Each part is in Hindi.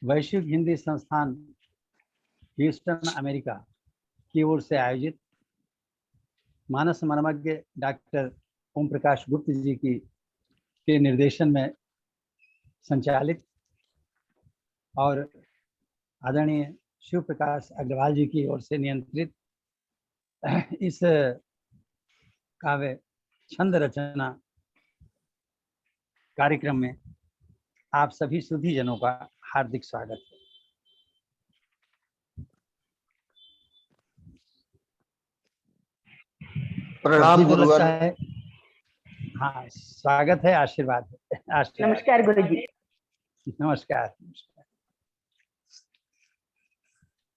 वैश्विक हिंदी संस्थान ह्यूस्टन अमेरिका की ओर से आयोजित मानस मर्मज्ञ डॉक्टर ओम प्रकाश गुप्त जी की के निर्देशन में संचालित और आदरणीय शिव प्रकाश अग्रवाल जी की ओर से नियंत्रित इस काव्य छंद रचना कार्यक्रम में आप सभी सुधी जनों का हार्दिक स्वागत है। प्रणाम तो लगता गुरुवर। है हाँ, स्वागत है, आशीर्वाद है। आशीर्वाद। नमस्कार गुरु जी। नमस्कार।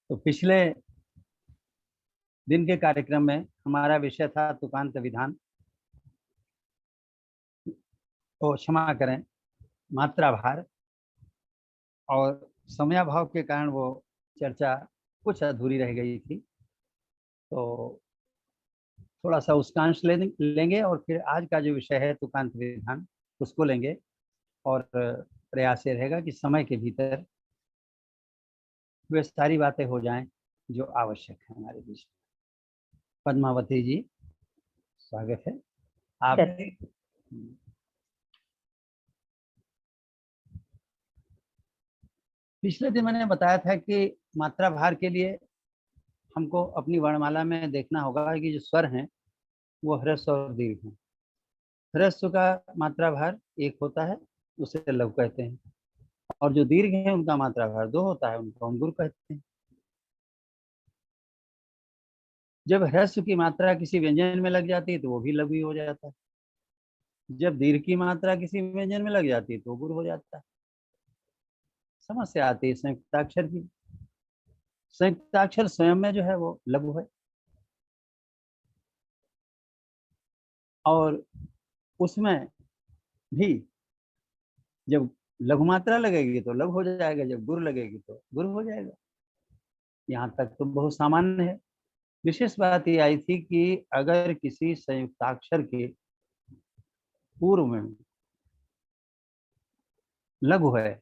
तो पिछले दिन के कार्यक्रम में हमारा विषय था तुकांत विधान, तो क्षमा करें, मात्रा भार, और समयाभाव के कारण वो चर्चा कुछ अधूरी रह गई थी। तो थोड़ा सा उसका अंश लेंगे और फिर आज का जो विषय है तुकांत विधान उसको लेंगे, और प्रयास ये रहेगा कि समय के भीतर वे सारी बातें हो जाएं जो आवश्यक है हमारे बीच। पद्मावती जी, स्वागत है। आप पिछले दिन मैंने बताया था कि मात्रा भार के लिए हमको अपनी वर्णमाला में देखना होगा कि जो स्वर हैं वो ह्रस्व और दीर्घ हैं। ह्रस्व का मात्रा भार एक होता है, उसे लघु कहते हैं, और जो दीर्घ है उनका मात्रा भार दो होता है, उनको हम गुरु कहते हैं। जब ह्रस्व की मात्रा किसी व्यंजन में लग जाती है तो वो भी लघु ही हो जाता है। जब दीर्घ की मात्रा किसी व्यंजन में लग जाती है तो वो गुरु हो जाता है। समस्या आती है संयुक्ताक्षर की। संयुक्ताक्षर स्वयं में जो है वो लघु है, और उसमें भी जब लघु मात्रा लगेगी तो लघु हो जाएगा, जब गुरु लगेगी तो गुरु हो जाएगा। यहाँ तक तो बहुत सामान्य है। विशेष बात ये आई थी कि अगर किसी संयुक्ताक्षर के पूर्व में लघु है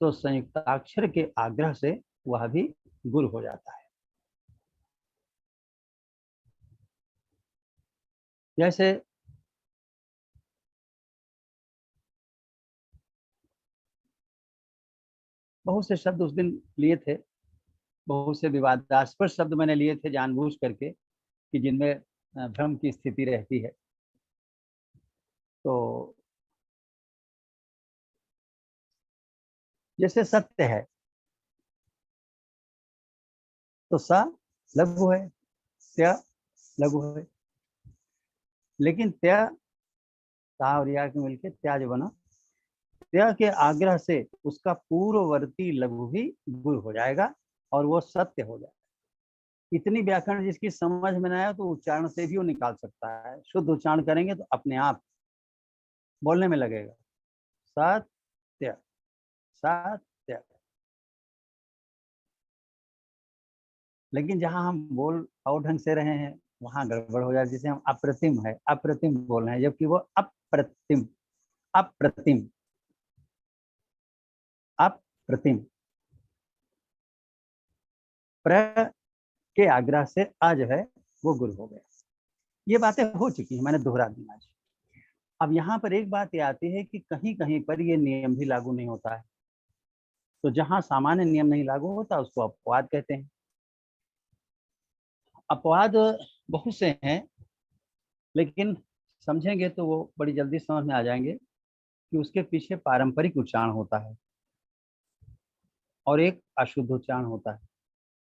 तो संयुक्ताक्षर के आग्रह से वह भी गुरु हो जाता है। जैसे बहुत से शब्द उस दिन लिए थे, बहुत से विवादास्पद शब्द मैंने लिए थे जानबूझ करके कि जिनमें भ्रम की स्थिति रहती है। तो जैसे सत्य है तो स लघु है, त्य लघु है, लेकिन त्य ता और या के मिलके त्या जो बना, त्य के आग्रह से उसका पूर्ववर्ती लघु भी गुरु हो जाएगा और वो सत्य हो जाएगा। इतनी व्याकरण जिसकी समझ में ना आया तो उच्चारण से भी वो निकाल सकता है। शुद्ध उच्चारण करेंगे तो अपने आप बोलने में लगेगा, सत्य सत्य। लेकिन जहां हम बोल और ढंग से रहे हैं वहां गड़बड़ हो जाए। जैसे हम अप्रतिम है, अप्रतिम बोल रहे हैं जबकि वो अप्रतिम अप्रतिम अप्रतिम। प्र के आग्रह से आ जो है वो गुरु हो गया। ये बातें हो चुकी हैं, मैंने दोहरा दी आज। अब यहाँ पर एक बात ये आती है कि कहीं कहीं पर ये नियम भी लागू नहीं होता है। तो जहां सामान्य नियम नहीं लागू होता उसको अपवाद कहते हैं। अपवाद बहुत से हैं, लेकिन समझेंगे तो वो बड़ी जल्दी समझ में आ जाएंगे कि उसके पीछे पारंपरिक उच्चारण होता है और एक अशुद्ध उच्चारण होता है।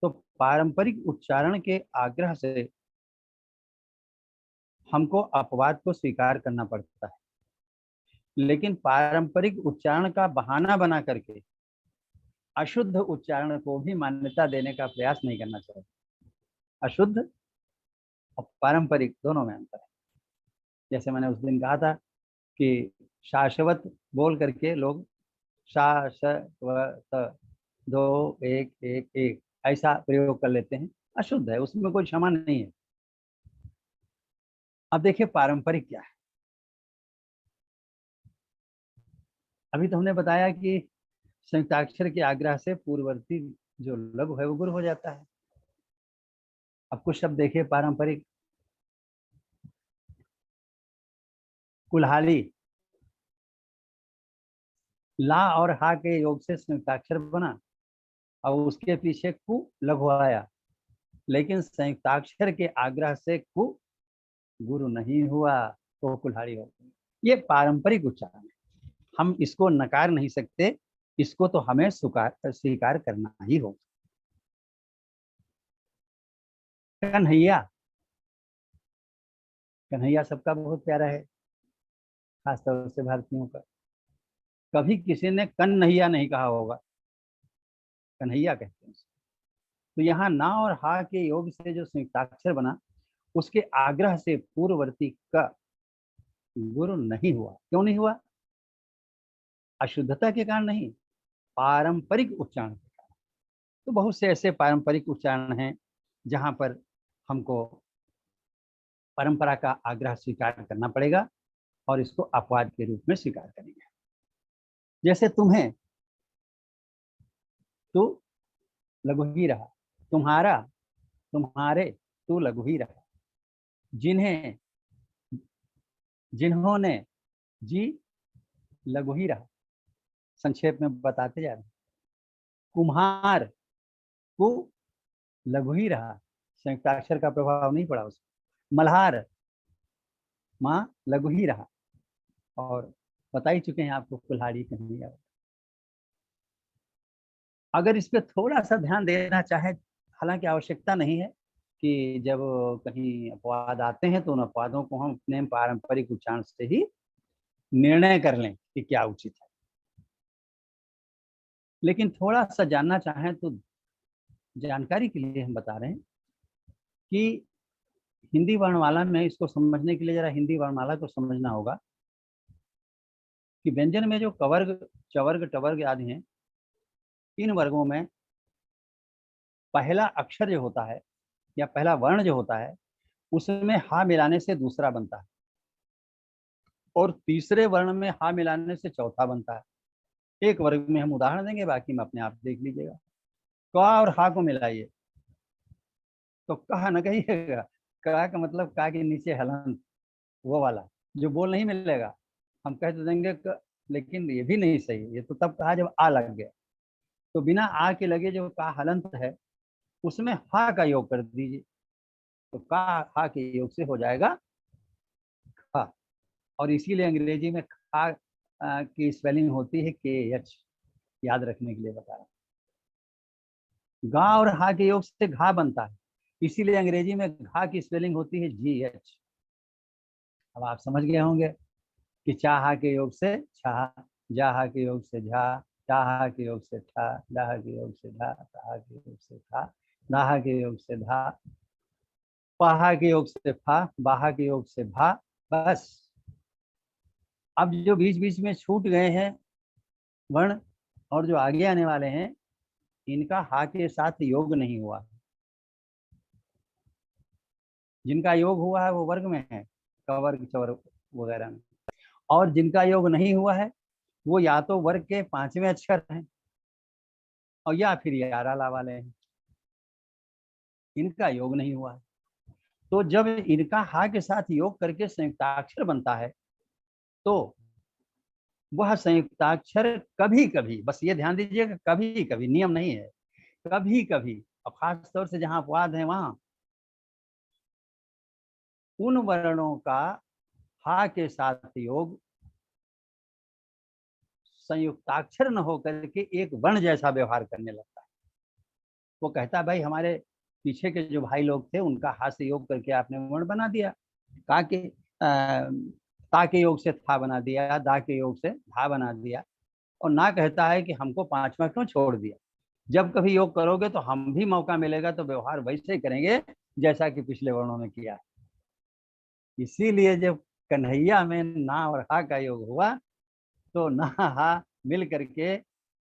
तो पारंपरिक उच्चारण के आग्रह से हमको अपवाद को स्वीकार करना पड़ता है, लेकिन पारंपरिक उच्चारण का बहाना बना करके अशुद्ध उच्चारण को भी मान्यता देने का प्रयास नहीं करना चाहिए। अशुद्ध और पारंपरिक दोनों में अंतर है। जैसे मैंने उस दिन कहा था कि शाश्वत बोल करके लोग शाश्वत दो एक एक एक ऐसा प्रयोग कर लेते हैं, अशुद्ध है, उसमें कोई क्षमा नहीं है। अब देखिए पारंपरिक क्या है। अभी तो हमने बताया कि संयुक्ताक्षर के आग्रह से पूर्ववर्ती जो लघु है वो गुरु हो जाता है। अब कुछ शब्द देखिए पारंपरिक। कुल्हाड़ी, ला और हा के योग से संयुक्ताक्षर बना और उसके पीछे कु लघु आया, लेकिन संयुक्ताक्षर के आग्रह से कु गुरु नहीं हुआ तो कुल्हाड़ी हो गई। ये पारंपरिक उच्चारण है, हम इसको नकार नहीं सकते, इसको तो हमें स्वीकार करना ही होगा। कन्हैया, कन्हैया सबका बहुत प्यारा है, खासतौर से भारतीयों का। कभी किसी ने कन्हैया नहीं कहा होगा, कन्हैया कहते हैं। तो यहाँ ना और हा के योग से जो संयुक्ताक्षर बना उसके आग्रह से पूर्ववर्ती का गुरु नहीं हुआ। क्यों नहीं हुआ? अशुद्धता के कारण नहीं, पारंपरिक उच्चारण के कारण। तो बहुत से ऐसे पारंपरिक उच्चारण हैं जहां पर हमको परंपरा का आग्रह स्वीकार करना पड़ेगा और इसको अपवाद के रूप में स्वीकार करेंगे। जैसे तुम्हें, तू लघु ही रहा। तुम्हारा, तुम्हारे, तू लघु ही रहा। जिन्हें, जिन्होंने, जी लघु ही रहा। संक्षेप में बताते जा रहे हैं। कुम्हार, कु लघु ही रहा, संयुक्ताक्षर का प्रभाव नहीं पड़ा उसमें। मल्हार, माँ लघु ही रहा। और बता ही चुके हैं आपको कुल्हाड़ी कन्हैया। अगर इस पे थोड़ा सा ध्यान देना चाहे, हालांकि आवश्यकता नहीं है कि जब कहीं अपवाद आते हैं तो उन अपवादों को हम अपने पारंपरिक उच्चारण से ही निर्णय कर लें कि क्या उचित है। लेकिन थोड़ा सा जानना चाहें तो जानकारी के लिए हम बता रहे हैं कि हिंदी वर्णमाला में, इसको समझने के लिए जरा हिंदी वर्णमाला को समझना होगा कि व्यंजन में जो कवर्ग, चवर्ग, टवर्ग आदि हैं, इन वर्गों में पहला अक्षर जो होता है या पहला वर्ण जो होता है उसमें हा मिलाने से दूसरा बनता है और तीसरे वर्ण में हा मिलाने से चौथा बनता है। एक वर्ग में हम उदाहरण देंगे, बाकी में अपने आप देख लीजिएगा। क और हा को मिलाइए तो कहा न कहिएगा, का का मतलब का के नीचे हलंत, वो वाला जो बोल नहीं मिलेगा। हम कह तो देंगे लेकिन ये भी नहीं सही, ये तो तब कहा जब आ लग गया। तो बिना आ के लगे जो का हलंत है उसमें हा का योग कर दीजिए, तो का हा के योग से हो जाएगा खा। और इसीलिए अंग्रेजी में खा की स्पेलिंग होती है के एच, याद रखने के लिए बता रहा हूँ। गा और हा के योग से घा बनता है, इसीलिए अंग्रेजी में घा की स्पेलिंग होती है जी एच। अब आप समझ गए होंगे कि चाहा के योग से छा, जाहा के योग से झा, टाहा के योग से ठा, डाहा के योग से ढा, ताहा के योग से था, दाहा के योग से धा, पाहा के योग से फा, बाहा के योग से भा। बस अब जो बीच बीच में छूट गए हैं वर्ण और जो आगे आने वाले हैं, इनका हा के साथ योग नहीं हुआ। जिनका योग हुआ है वो वर्ग में है, कवर्ग, चवर्ग वगैरह में, और जिनका योग नहीं हुआ है वो या तो वर्ग के पांचवें अक्षर हैं और या फिर याराला वाले हैं, इनका योग नहीं हुआ है। तो जब इनका हा के साथ योग करके संयुक्ताक्षर बनता है तो वह संयुक्ताक्षर कभी कभी, बस ये ध्यान दीजिएगा, कभी कभी, नियम नहीं है, कभी कभी, और खास तौर से जहां अपवाद है वहां उन वर्णों का हा के साथ योग संयुक्ताक्षर न होकर के एक वर्ण जैसा व्यवहार करने लगता है। वो कहता है भाई हमारे पीछे के जो भाई लोग थे उनका हा से योग करके आपने वर्ण बना दिया, का के ता के योग से था बना दिया, दा के योग से धा बना दिया, और ना कहता है कि हमको पांचवा क्यों छोड़ दिया। जब कभी योग करोगे तो हम भी मौका मिलेगा तो व्यवहार वैसे ही करेंगे जैसा कि पिछले वर्णों में किया। इसीलिए जब कन्हैया में ना और हा का योग हुआ तो ना हा मिल करके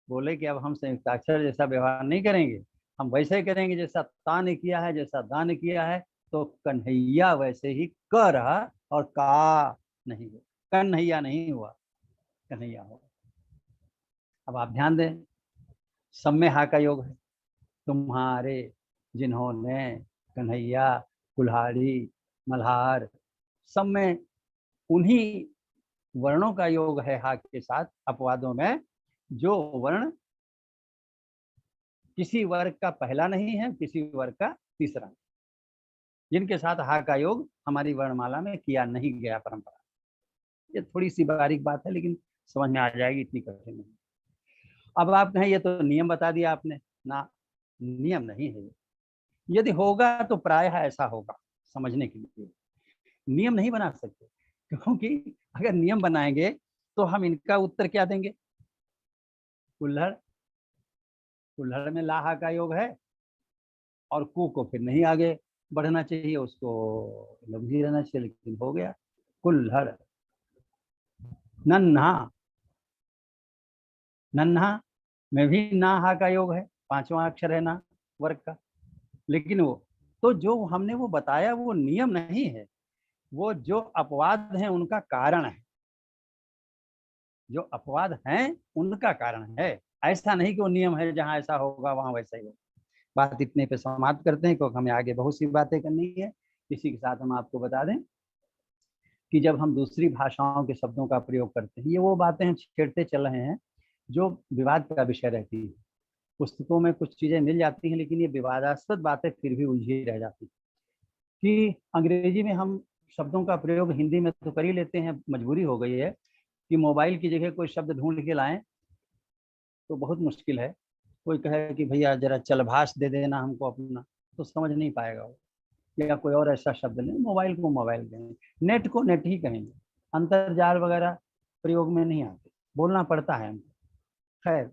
बोले कि अब हम संयुक्ताक्षर जैसा व्यवहार नहीं करेंगे, हम वैसे ही करेंगे जैसा ता ने किया है, जैसा दा ने किया है। तो कन्हैया वैसे ही क रहा और का नहीं हुआ, कन्हैया नहीं हुआ, कन्हैया हुआ। अब आप ध्यान दें, सब में हा का योग है। तुम्हारे, जिन्होंने, कन्हैया, कुल्हाड़ी, मल्हार, सब में उन्हीं वर्णों का योग है हा के साथ अपवादों में, जो वर्ण किसी वर्ग का पहला नहीं है, किसी वर्ग का तीसरा, जिनके साथ हा का योग हमारी वर्णमाला में किया नहीं गया परंपरा। ये थोड़ी सी बारीक बात है, लेकिन समझ में आ जाएगी, इतनी कठिन नहीं। अब आप कहें ये तो नियम बता दिया आपने ना, नियम नहीं है। यदि होगा तो प्रायः ऐसा होगा, समझने के लिए नियम नहीं बना सकते, क्योंकि अगर नियम बनाएंगे तो हम इनका उत्तर क्या देंगे। कुल्हड़, कुल्हड़ में लाहा का योग है, और कु को फिर नहीं आगे बढ़ना चाहिए, उसको लम्बी रहना चाहिए, लेकिन हो गया कुल्हड़। नन्हा, नन्हा में भी ना हा का योग है, पांचवा अक्षर है ना वर्ग का, लेकिन वो तो जो हमने वो बताया वो नियम नहीं है, वो जो अपवाद है उनका कारण है, जो अपवाद हैं उनका कारण है। ऐसा नहीं कि वो नियम है, जहां ऐसा होगा वहां वैसा ही होगा। बात इतने पे समाप्त करते हैं, क्योंकि हमें आगे बहुत सी बातें करनी है। इसी के साथ हम आपको बता दें कि जब हम दूसरी भाषाओं के शब्दों का प्रयोग करते हैं, ये वो बातें हम छेड़ते चल रहे हैं जो विवाद का विषय रहती है। पुस्तकों में कुछ चीजें मिल जाती हैं, लेकिन ये विवादास्पद बातें फिर भी उलझी रह जाती हैं। कि अंग्रेजी में हम शब्दों का प्रयोग हिंदी में तो कर ही लेते हैं, मजबूरी हो गई है कि मोबाइल की जगह कोई शब्द ढूंढ के लाएं तो बहुत मुश्किल है। कोई कहे कि भैया जरा चलभाष दे देना हमको अपना, तो समझ नहीं पाएगा वो, या कोई और ऐसा शब्द लें, मोबाइल को मोबाइल कहेंगे, नेट को नेट ही कहेंगे, अंतर्जाल वगैरह प्रयोग में नहीं आते, बोलना पड़ता है हमको। खैर,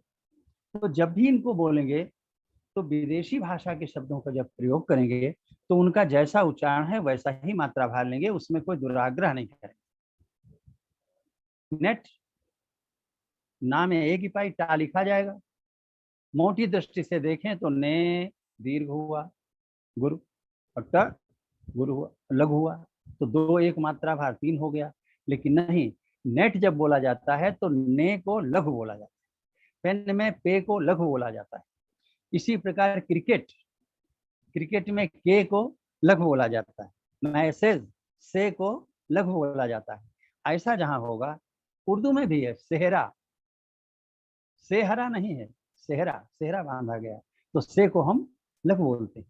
तो जब भी इनको बोलेंगे तो विदेशी भाषा के शब्दों का जब प्रयोग करेंगे तो उनका जैसा उच्चारण है वैसा ही मात्रा भार लेंगे, उसमें कोई दुराग्रह नहीं करेंगे। नेट, ना में एक ही पाई टा लिखा जाएगा, मोटी दृष्टि से देखें तो ने दीर्घ हुआ गुरु, और ट गुरु हुआ लघु हुआ, तो दो एक मात्रा भार तीन हो गया। लेकिन नहीं, नेट जब बोला जाता है तो ने को लघु बोला जाता है, पेन में पे को लघु बोला जाता है। इसी प्रकार क्रिकेट, क्रिकेट में के को लघु बोला जाता है, मैसेज से को लघु बोला जाता है। ऐसा जहां होगा, उर्दू में भी है सेहरा, सेहरा नहीं है, सेहरा, सेहरा बांधा गया, तो से को हम लघु बोलते हैं।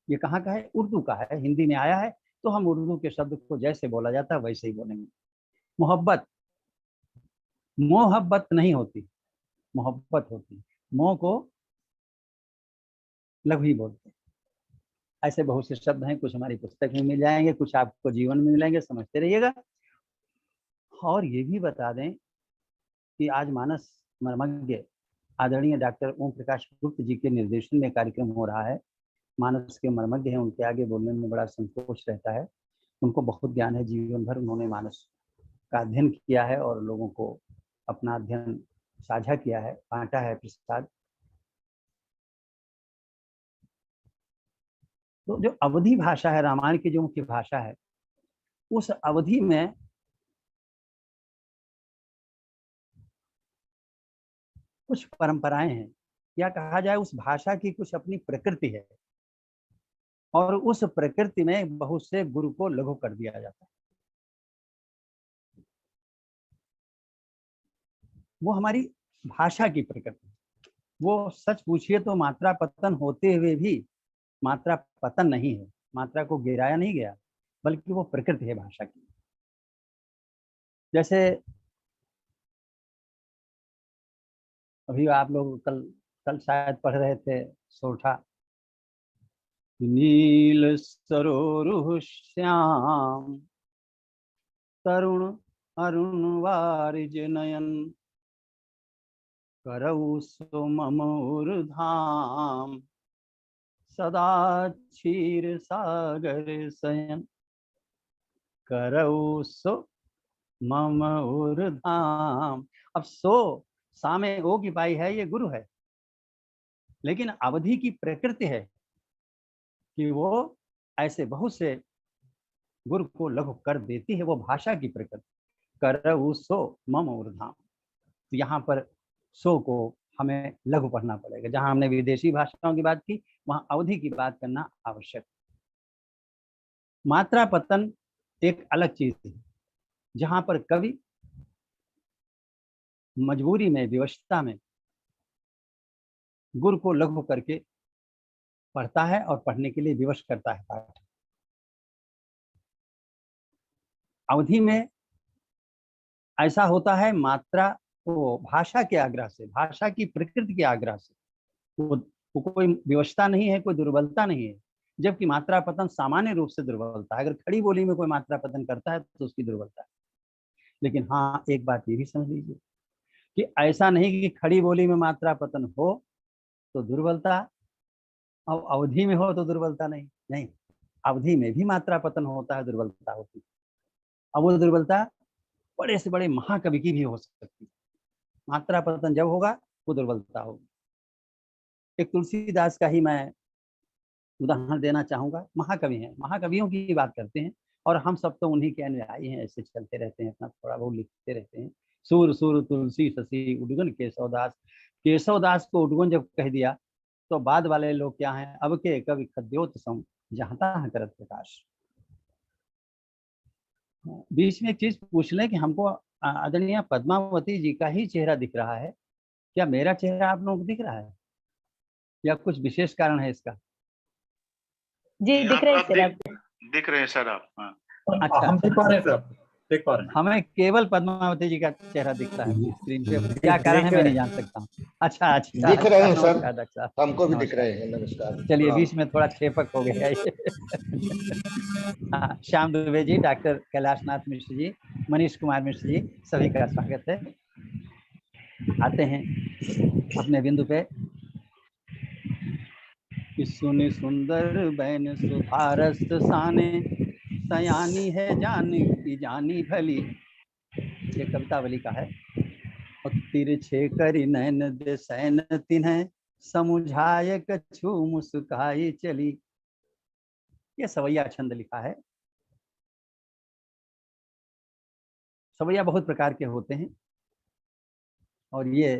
ये कहाँ का है, उर्दू का है, हिंदी में आया है, तो हम उर्दू के शब्द को जैसे बोला जाता है वैसे ही बोलेंगे। मोहब्बत, मोहब्बत नहीं होती, मोहब्बत होती, मोह को लघु ही बोलते हैं। ऐसे बहुत से शब्द हैं, कुछ हमारी पुस्तक में मिल जाएंगे, कुछ आपको जीवन में मिलेंगे, समझते रहिएगा। और ये भी बता दें कि आज मानस मर्मज्ञ आदरणीय डॉक्टर ओम प्रकाश गुप्त जी के निर्देशन में कार्यक्रम हो रहा है। मानस के मर्मज्ञ हैं, उनके आगे बोलने में बड़ा संकोच रहता है। उनको बहुत ज्ञान है, जीवन भर उन्होंने मानस का अध्ययन किया है और लोगों को अपना अध्ययन साझा किया है, बांटा है प्रसाद। तो जो अवधी भाषा है, रामायण की जो मुख्य भाषा है, उस अवधि में कुछ परंपराएं हैं, या कहा जाए उस भाषा की कुछ अपनी प्रकृति है, और उस प्रकृति में बहुत से गुरु को लघु कर दिया जाता है। वो हमारी भाषा की प्रकृति, वो सच पूछिए तो मात्रा पतन होते हुए भी मात्रा पतन नहीं है, मात्रा को गिराया नहीं गया, बल्कि वो प्रकृति है भाषा की। जैसे अभी आप लोग कल कल शायद पढ़ रहे थे सोठा, नील सरोरुह श्याम तरुण अरुण वारिज नयन करऊ सो मम धाम सदा क्षीर सागर शयन, करऊ सो मम धाम। अब सो, सा में ओ की पाई है, ये गुरु है, लेकिन अवधि की प्रकृति है कि वो ऐसे बहुत से गुरु को लघु कर देती है, वो भाषा की प्रकृति। करऊ सो मम धाम, तो यहाँ पर सो को हमें लघु पढ़ना पड़ेगा। जहां हमने विदेशी भाषाओं की बात की, वहां अवधि की बात करना आवश्यक। मात्रा पतन एक अलग चीज है, जहां पर कवि मजबूरी में, विवशता में गुर को लघु करके पढ़ता है और पढ़ने के लिए विवश करता है पाठ। अवधि में ऐसा होता है, मात्रा को भाषा के आग्रह से, भाषा की प्रकृति के आग्रह से, वो कोई विवशता नहीं है, कोई दुर्बलता नहीं है। जबकि मात्रा पतन सामान्य रूप से दुर्बलता है। अगर खड़ी बोली में कोई मात्रा पतन करता है तो उसकी दुर्बलता है। लेकिन हाँ, एक बात ये भी समझ लीजिए कि ऐसा नहीं कि खड़ी बोली में मात्रा पतन हो तो दुर्बलता, और अवधि में हो तो दुर्बलता नहीं। नहीं, अवधि में भी मात्रा पतन होता है, दुर्बलता होती है। अब वो दुर्बलता बड़े से बड़े महाकवि की भी हो सकती है। मात्रा पतन जब होगा वो दुर्बलता होगी। एक तुलसीदास का ही मैं उदाहरण देना चाहूंगा। महाकवि हैं, महाकवियों की बात करते हैं, और हम सब तो उन्हीं के अनुयायी हैं, ऐसे चलते रहते हैं, अपना थोड़ा बहुत लिखते रहते हैं। सूर सूर तुलसी शशि उडगन केशवदास। केशवदास को उडगन जब कह दिया तो बाद वाले लोग क्या हैं, अब के कवि खद्योत सम जहाँ तहाँ करत प्रकाश। बीच में एक चीज पूछ लें कि हमको आदरणीय पद्मावती जी का ही चेहरा दिख रहा है, क्या मेरा चेहरा आप लोगों को दिख रहा है, या कुछ विशेष कारण है इसका? जी दिख रहे हैं सर, आप दिख रहे हैं सर आप। हाँ अच्छा, हम देख पा रहे हैं सर, देख पा रहे हैं। हमें केवल पद्मावती जी का चेहरा दिखता है स्क्रीन पे, क्या कारण है मैं नहीं जान सकता हूँ। अच्छा अच्छा, दिख रहे हैं सर, नमस्कार डॉक्टर साहब, हमको भी दिख नमस्कार। रहे हैं। नमस्कार। चलिए, बीच में थोड़ा क्षेपक हो गया ये। हाँ, श्याम दुबे जी, डॉक्टर कैलाशनाथ मिश्र जी, मनीष कुमार मिश्र जी, सभी का स्वागत है। आते हैं अपने बिंदु पे। सुनि सुंदर बैन सुधारस साने, सयानी है जानी जानी भली। ये कवितावली का है। और तिरछे करी नैन दे सैन तिन्ह, समुझाए कछु मुस्काई चली। ये सवैया छंद लिखा है। सवैया बहुत प्रकार के होते हैं, और ये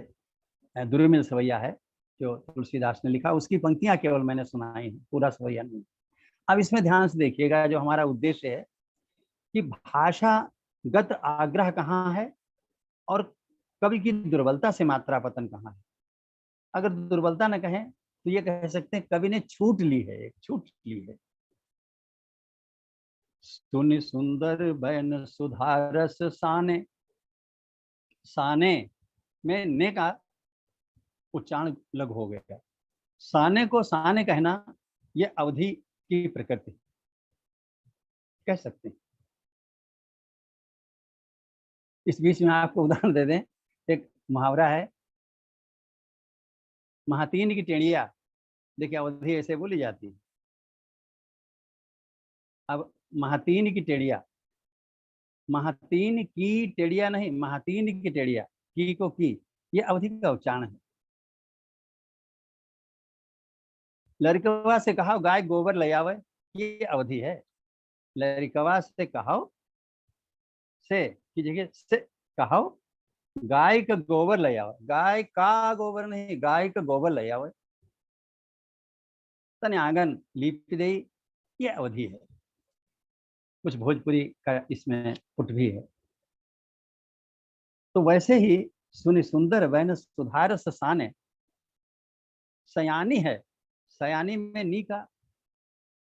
दुर्मिल सवैया है जो तुलसीदास ने लिखा। उसकी पंक्तियां केवल मैंने सुनाई हैं, पूरा सवैया नहीं। अब इसमें ध्यान से देखिएगा, जो हमारा उद्देश्य है कि भाषागत आग्रह कहाँ है और कवि की दुर्बलता से मात्रा पतन कहाँ है। अगर दुर्बलता न कहें तो ये कह सकते हैं कवि ने छूट ली है, एक छूट ली है। सुनि सुंदर बैन सुधारस साने, साने में ने का उच्चारण लघु हो गया। साने को साने कहना ये अवधि की प्रकृति कह सकते हैं। इस बीच में आपको उदाहरण दे दें, एक मुहावरा है, महातीन की टेढ़िया। देखिए, अवधि ऐसे बोली जाती है। अब महातीन की टेढ़िया, महातीन की टेढ़िया नहीं, महातीन की टेढ़िया, की को की, ये अवधि का उच्चारण है। लड़कवा से कहा गाय गोबर ले आवे, ये अवधि है। लड़कवा से कहो, से की जगह से कहो गाय का गोबर ले आवे, गाय का गोबर नहीं, गाय का गोबर ले आवे, तने आंगन लीप दे, ये अवधि है। कुछ भोजपुरी का इसमें पुट भी है। तो वैसे ही सुनि सुंदर वैन सुधार साने, सयानी है, सयानी में नी का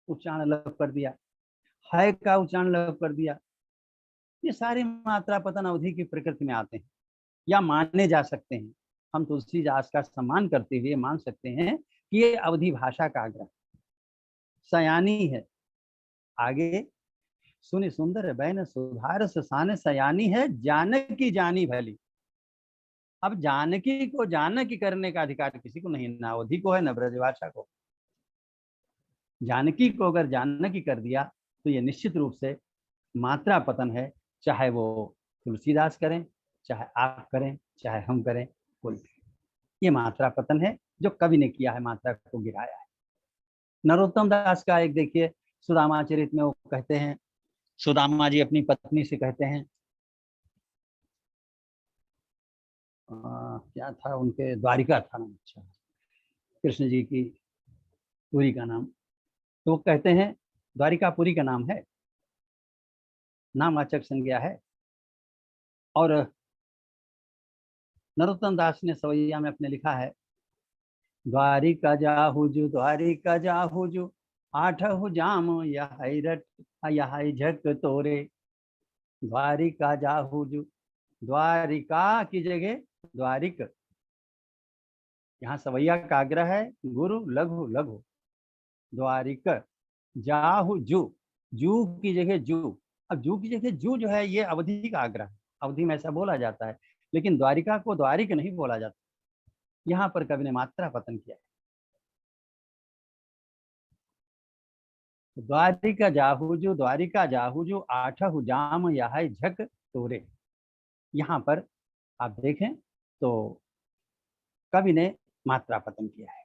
उच्चारण लघु कर दिया, है का उच्चारण लघु कर दिया। ये सारे मात्रा पतन अवधि की प्रकृति में आते हैं या माने जा सकते हैं। हम तुलसीदास का सम्मान करते हुए मान सकते हैं कि ये अवधि भाषा का आग्रह। सयानी है, आगे सुनि सुंदर बैन सुधार साने, सयानी है जानकी जानी भली। अब जानकी को जानकी करने का अधिकार किसी को नहीं, ना अवधि को है न ब्रजभाषा को। जानकी को अगर जानकी कर दिया तो ये निश्चित रूप से मात्रा पतन है, चाहे वो तुलसीदास करें, चाहे आप करें, चाहे हम करें, कोई। ये मात्रा पतन है जो कवि ने किया है, मात्रा को गिराया है। नरोत्तम दास का एक देखिए, सुदामा चरित में वो कहते हैं, सुदामा जी अपनी पत्नी से कहते हैं, क्या था उनके, द्वारिका था नाम, अच्छा, कृष्ण जी की पुरी का नाम। तो वो कहते हैं द्वारिकापुरी का नाम है, नामवाचक संज्ञा है। और नरोत्तम दास ने सवैया में अपने लिखा है, द्वारिका जाहुजु द्वारिका जाहुजु, आठहु जाम यहाई रट यहाई झक तोरे। द्वारिका जाहुजु, द्वारिका की जगह द्वारिक। यहाँ सवैया का आग्रह है, गुरु लघु लघु, द्वारिक जाहु जू, जू की जगह जू। अब जू की जगह जू जो है ये अवधि का आग्रह है, अवधि में ऐसा बोला जाता है, लेकिन द्वारिका को द्वारिक नहीं बोला जाता। यहाँ पर कवि ने मात्रा पतन किया है। द्वारिका जाहुजू आठहु जाम यहाई झक तोरे। यहाँ पर आप देखें तो कवि ने मात्रा पतन किया है।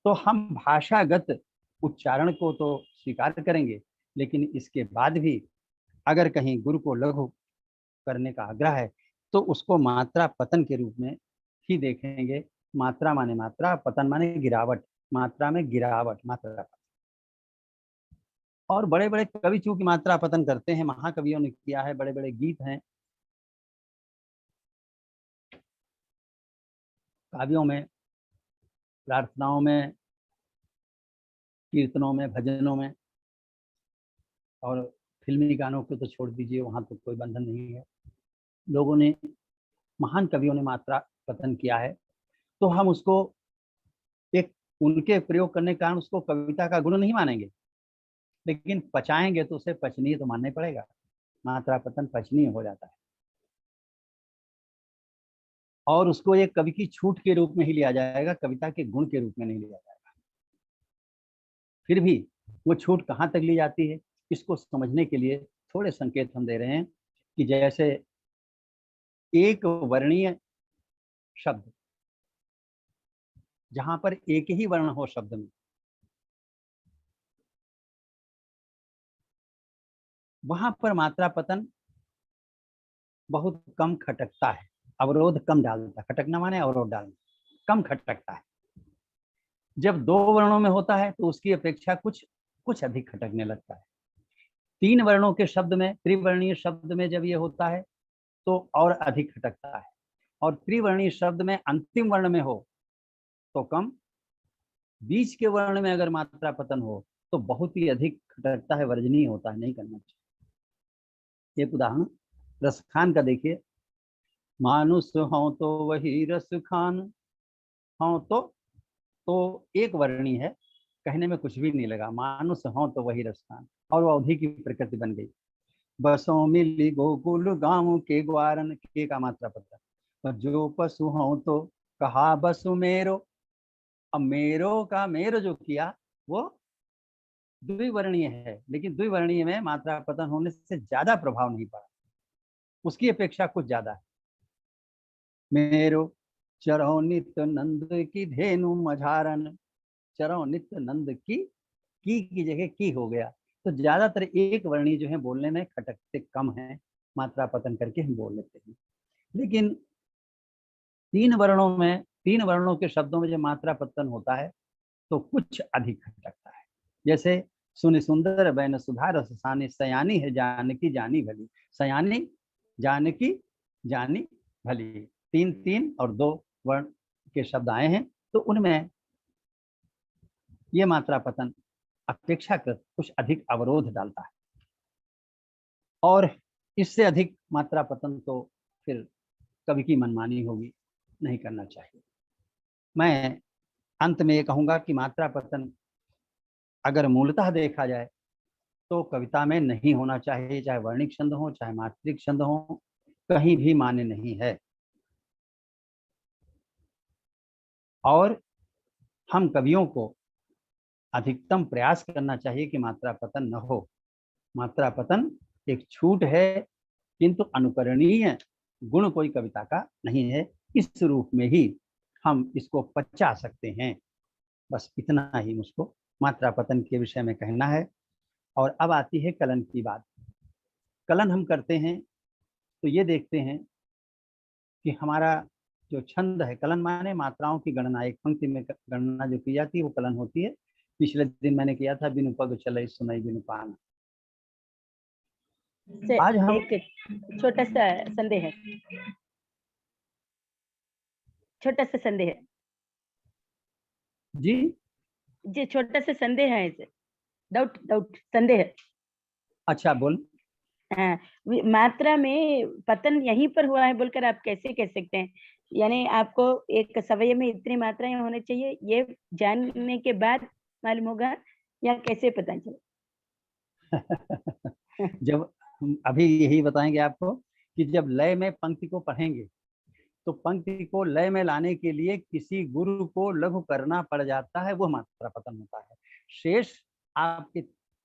तो हम भाषागत उच्चारण को तो स्वीकार करेंगे, लेकिन इसके बाद भी अगर कहीं गुरु को लघु करने का आग्रह है तो उसको मात्रा पतन के रूप में ही देखेंगे। मात्रा माने मात्रा, पतन माने गिरावट, मात्रा में गिरावट, मात्रा पतन। और बड़े बड़े कवि चूंकि मात्रा पतन करते हैं, महाकवियों ने किया है, बड़े बड़े गीत हैं, काव्यों में, प्रार्थनाओं में, कीर्तनों में, भजनों में, और फिल्मी गानों को तो छोड़ दीजिए, वहां तो कोई बंधन नहीं है। लोगों ने, महान कवियों ने मात्रा पतन किया है, तो हम उसको एक उनके प्रयोग करने के कारण उसको कविता का गुण नहीं मानेंगे, लेकिन पचाएंगे तो उसे पचनीय तो मानना ही पड़ेगा। मात्रा पतन पचनीय हो जाता है और उसको एक कवि की छूट के रूप में ही लिया जाएगा, कविता के गुण के रूप में नहीं लिया जाएगा। फिर भी वो छूट कहाँ तक ली जाती है, इसको समझने के लिए थोड़े संकेत हम दे रहे हैं कि जैसे एक वर्णीय शब्द, जहां पर एक ही वर्ण हो शब्द में, वहां पर मात्रा पतन बहुत कम खटकता है, अवरोध कम डालता है। खटकना माने अवरोध डालना, कम खटकता है। जब दो वर्णों में होता है तो उसकी अपेक्षा कुछ कुछ अधिक खटकने लगता है। तीन वर्णों के शब्द में, त्रिवर्णीय शब्द में जब ये होता है तो और अधिक खटकता है, और त्रिवर्णीय शब्द में अंतिम वर्ण में हो तो कम, बीच के वर्ण में अगर मात्रा पतन हो तो बहुत ही अधिक खटकता है, वर्जनीय होता है, नहीं करना चाहिए। एक उदाहरण रस खान का देखिए, मानुष हो तो वही रस खान, हो तो एक वर्णी है, कहने में कुछ भी नहीं लगा, मानुष हो तो वही रस खान, और वो अवधि की प्रकृति बन गई। बसों मिली गोकुल गाँव के ग्वारन, के का मात्रा पता, जो पशु हो तो कहा बसु मेरो। अब मेरो का मेरो जो किया वो द्विवर्णीय है, लेकिन द्विवर्णीय में मात्रा पतन होने से ज्यादा प्रभाव नहीं पड़ा, उसकी अपेक्षा कुछ ज्यादा है। मेरो चरो नित्य नंद की धेनु मझारन, चरो नित्य नंद की जगह की हो गया। तो ज्यादातर एक वर्णी जो है बोलने में खटकते कम है, मात्रा पतन करके हम बोल लेते हैं। लेकिन तीन वर्णों के शब्दों में जब मात्रा पतन होता है तो कुछ अधिक खटकता है। जैसे सुनि सुंदर बैन सुधा रस सानी, सयानी है जानकी जानी भली, सयानी जानकी जानी भली, तीन तीन और दो वर्ण के शब्द आए हैं, तो उनमें ये मात्रा पतन अपेक्षाकृत कुछ अधिक अवरोध डालता है, और इससे अधिक मात्रा पतन तो फिर कवि की मनमानी होगी, नहीं करना चाहिए। मैं अंत में ये कहूंगा कि मात्रा पतन अगर मूलतः देखा जाए तो कविता में नहीं होना चाहिए, चाहे वर्णिक छंद हो चाहे मात्रिक छंद हो, कहीं भी मान्य नहीं है। और हम कवियों को अधिकतम प्रयास करना चाहिए कि मात्रा पतन न हो। मात्रा पतन एक छूट है, किंतु अनुकरणीय गुण कोई कविता का नहीं है। इस रूप में ही हम इसको पचा सकते हैं। बस इतना ही मुझको मात्रा पतन के विषय में कहना है। और अब आती है कलन की बात। कलन हम करते हैं तो ये देखते हैं कि हमारा जो छंद है, कलन माने मात्राओं की गणना, एक पंक्ति में गणना जो की जाती है वो कलन होती है। पिछले दिन मैंने किया था बिनु पग चले सुनई बिनु पान। आज हम एक छोटा सा संदेह है, छोटा सा संदेह है जी जी, छोटा सा संदेह है, डाउट संदेह है। अच्छा बोल। हाँ, मात्रा में पतन यहीं पर हुआ है बोलकर आप कैसे कह सकते हैं? यानी आपको एक सवय में इतनी मात्राएं होनी चाहिए, ये जानने के बाद मालूम होगा या कैसे पता चले? जब हम अभी यही बताएंगे आपको कि जब लय में पंक्ति को पढ़ेंगे तो पंक्ति को लय में लाने के लिए किसी गुरु को लघु करना पड़ जाता है, वो मात्रा पतन होता है। शेष आपके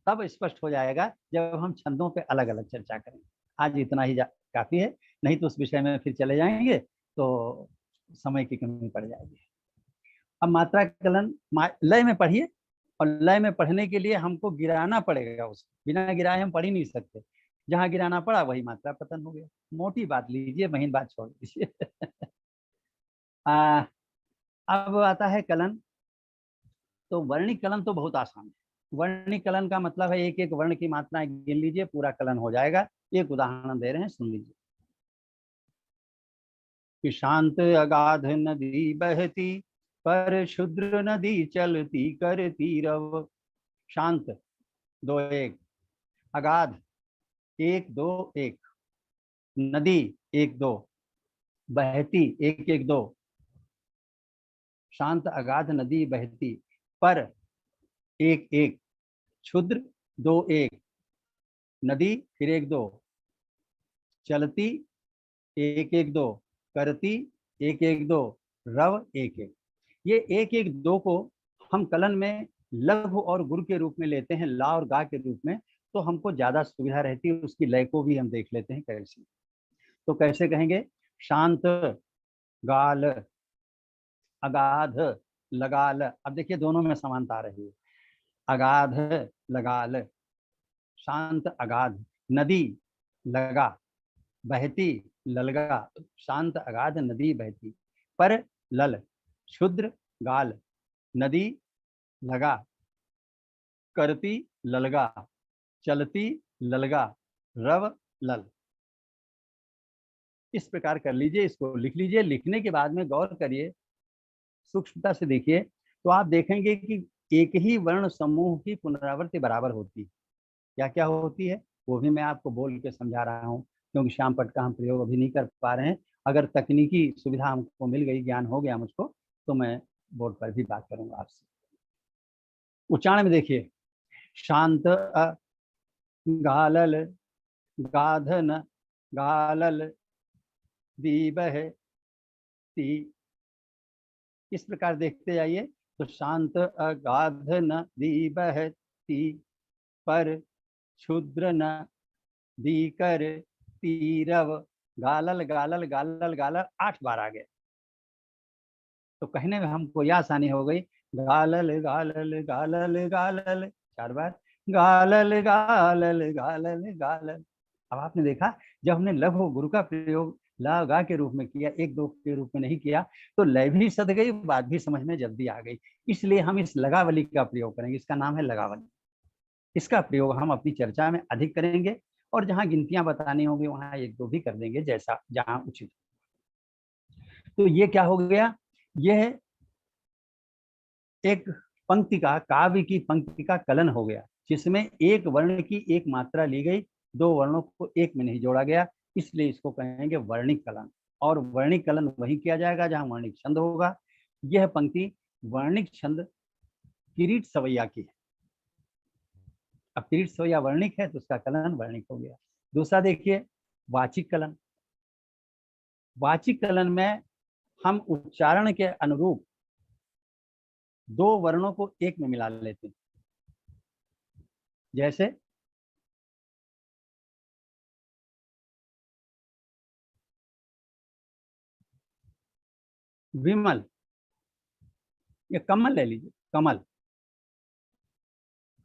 तब स्पष्ट हो जाएगा जब हम छंदों पे अलग अलग चर्चा करें। आज इतना ही काफी है, नहीं तो उस विषय में फिर चले जाएंगे तो समय की कमी पड़ जाएगी। अब मात्रा कलन लय में पढ़िए, और लय में पढ़ने के लिए हमको गिराना पड़ेगा, उसको बिना गिराए हम पढ़ ही नहीं सकते। जहां गिराना पड़ा वही मात्रा पतन हो गया। मोटी बात लीजिए, महीन बात छोड़ दीजिए। अब आता है कलन। तो वर्णिक कलन तो बहुत आसान है। वर्णिक कलन का मतलब है एक एक वर्ण की मात्राएं गिन लीजिए, पूरा कलन हो जाएगा। एक उदाहरण दे रहे हैं, सुन लीजिए। कि शांत अगाध नदी बहती, पर शुद्र नदी चलती करती रव। शांत 2 1, अगाध 1 2 1, नदी 1 2, बहती 1 1 2। शांत अगाध नदी बहती, पर 1 1, क्षुद्र 2 1, नदी फिर 1 2, चलती 1 1 2, करती 1 1 2, रव 1 1। ये 1 1 2 को हम कलन में लघु और गुरु के रूप में लेते हैं, ला और गा के रूप में, तो हमको ज्यादा सुविधा रहती है। उसकी लय को भी हम देख लेते हैं कैसे। तो कैसे कहेंगे? शांत गाल अगाध लगाल। अब देखिए दोनों में समानता रही है। अगाध लगाल, शांत अगाध, नदी लगा, बहती ललगा। शांत अगाध नदी बहती, पर लल, क्षुद्र गाल, नदी लगा, करती ललगा, चलती ललगा, रव लल। इस प्रकार कर लीजिए, इसको लिख लीजिए। लिखने के बाद में गौर करिए, सूक्ष्मता से देखिए, तो आप देखेंगे कि एक ही वर्ण समूह की पुनरावृत्ति बराबर होती है। क्या क्या होती है वो भी मैं आपको बोल के समझा रहा हूँ, क्योंकि श्याम पट का हम प्रयोग अभी नहीं कर पा रहे हैं। अगर तकनीकी सुविधा हमको मिल गई, ज्ञान हो गया मुझको, तो मैं बोर्ड पर भी बात करूंगा आपसे। उच्चारण में देखिए, शांत गालल, गाधन गालल, दीबह ती। इस प्रकार देखते जाइए। तो शांत अगाध नदी बहती, पर क्षुद्र नदी कर तीरव। गालल गालल गालल गालल 8 बार आ गए, तो कहने में हमको यह आसानी हो गई। गालल गालल गालल गालल 4 बार, गालल गालल गालल गालल। अब आपने देखा, जब हमने लघु गुरु का प्रयोग ला गा के रूप में किया, 1 2 के रूप में नहीं किया, तो लय भी सध गई, बात भी समझ में जल्दी आ गई। इसलिए हम इस लगावली का प्रयोग करेंगे। इसका नाम है लगावली। इसका प्रयोग हम अपनी चर्चा में अधिक करेंगे, और जहां गिनतियां बतानी होंगी वहां 1 2 भी कर देंगे, जैसा जहां उचित। तो ये क्या हो गया? यह एक पंक्ति का, काव्य की पंक्ति का कलन हो गया, जिसमें एक वर्ण की एक मात्रा ली गई, 2 वर्णों को एक में नहीं जोड़ा गया। इसलिए इसको कहेंगे वर्णिक कलन। और वर्णिक कलन वही किया जाएगा जहां वर्णिक छंद होगा। यह पंक्ति वर्णिक छंद किरीट सवैया की है। अब किरीट सवैया वर्णिक है तो उसका कलन वर्णिक हो गया। दूसरा देखिए, वाचिक कलन। वाचिक कलन में हम उच्चारण के अनुरूप 2 वर्णों को एक में मिला लेते हैं। जैसे विमल, ये कमल ले लीजिए, कमल।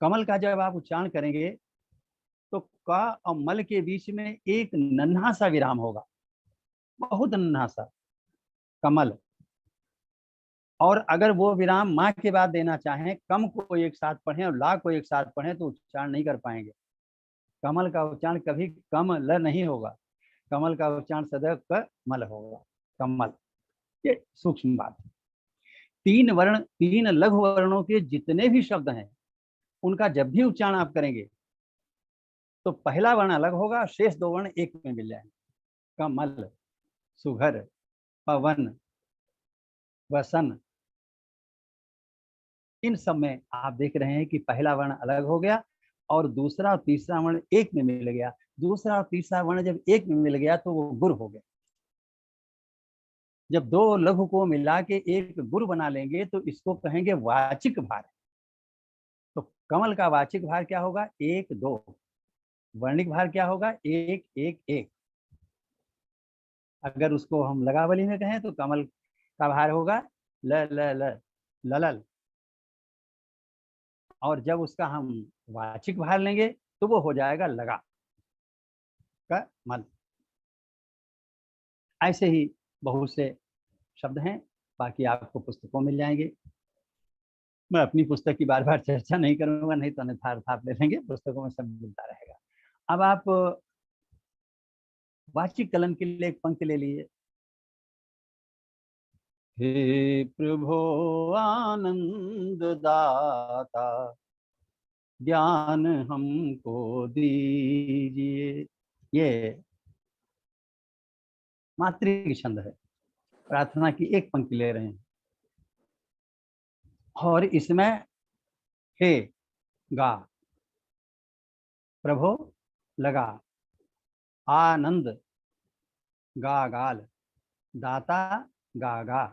कमल का जब आप उच्चारण करेंगे तो का और मल के बीच में एक नन्हा सा विराम होगा, बहुत नन्हा सा। कमल। और अगर वो विराम माँ के बाद देना चाहें, कम को एक साथ पढ़ें और ला को एक साथ पढ़ें तो उच्चारण नहीं कर पाएंगे। कमल का उच्चारण कभी कमल नहीं होगा, कमल का उच्चारण सदैव कमल होगा, कमल। ये सूक्ष्म बात है। तीन वर्ण, तीन लघु वर्णों के जितने भी शब्द हैं उनका जब भी उच्चारण आप करेंगे तो पहला वर्ण अलग होगा, शेष दो वर्ण एक में मिल जाएंगे। कमल, सुघर, पवन, वसन, इन सब में आप देख रहे हैं कि पहला वर्ण अलग हो गया और दूसरा और तीसरा वर्ण एक में मिल गया। दूसरा और तीसरा वर्ण जब एक में मिल गया तो वो गुर हो गया। जब दो लघु को मिला के एक गुर बना लेंगे तो इसको कहेंगे वाचिक भार। तो कमल का वाचिक भार क्या होगा? एक दो। वर्णिक भार क्या होगा? एक एक एक। अगर उसको हम लगावली में कहें तो कमल का भार होगा ल ल ल ललल। और जब उसका हम वाचिक भार लेंगे तो वो हो जाएगा लगा कमल। ऐसे ही बहुत से शब्द हैं, बाकी आपको पुस्तकों मिल जाएंगे। मैं अपनी पुस्तक की बार बार चर्चा नहीं करूंगा, नहीं तो अन्यथा आप ले लेंगे, पुस्तकों में सब मिलता रहेगा। अब आप वाचिक कलन के लिए एक पंक्ति ले लीजिए। हे प्रभो आनंद दाता ज्ञान हमको दीजिए। ये मातृ छंद है, प्रार्थना की एक पंक्ति ले रहे हैं और इसमें हे गा, प्रभो लगा, आनंद गा गाल, दाता गा गा,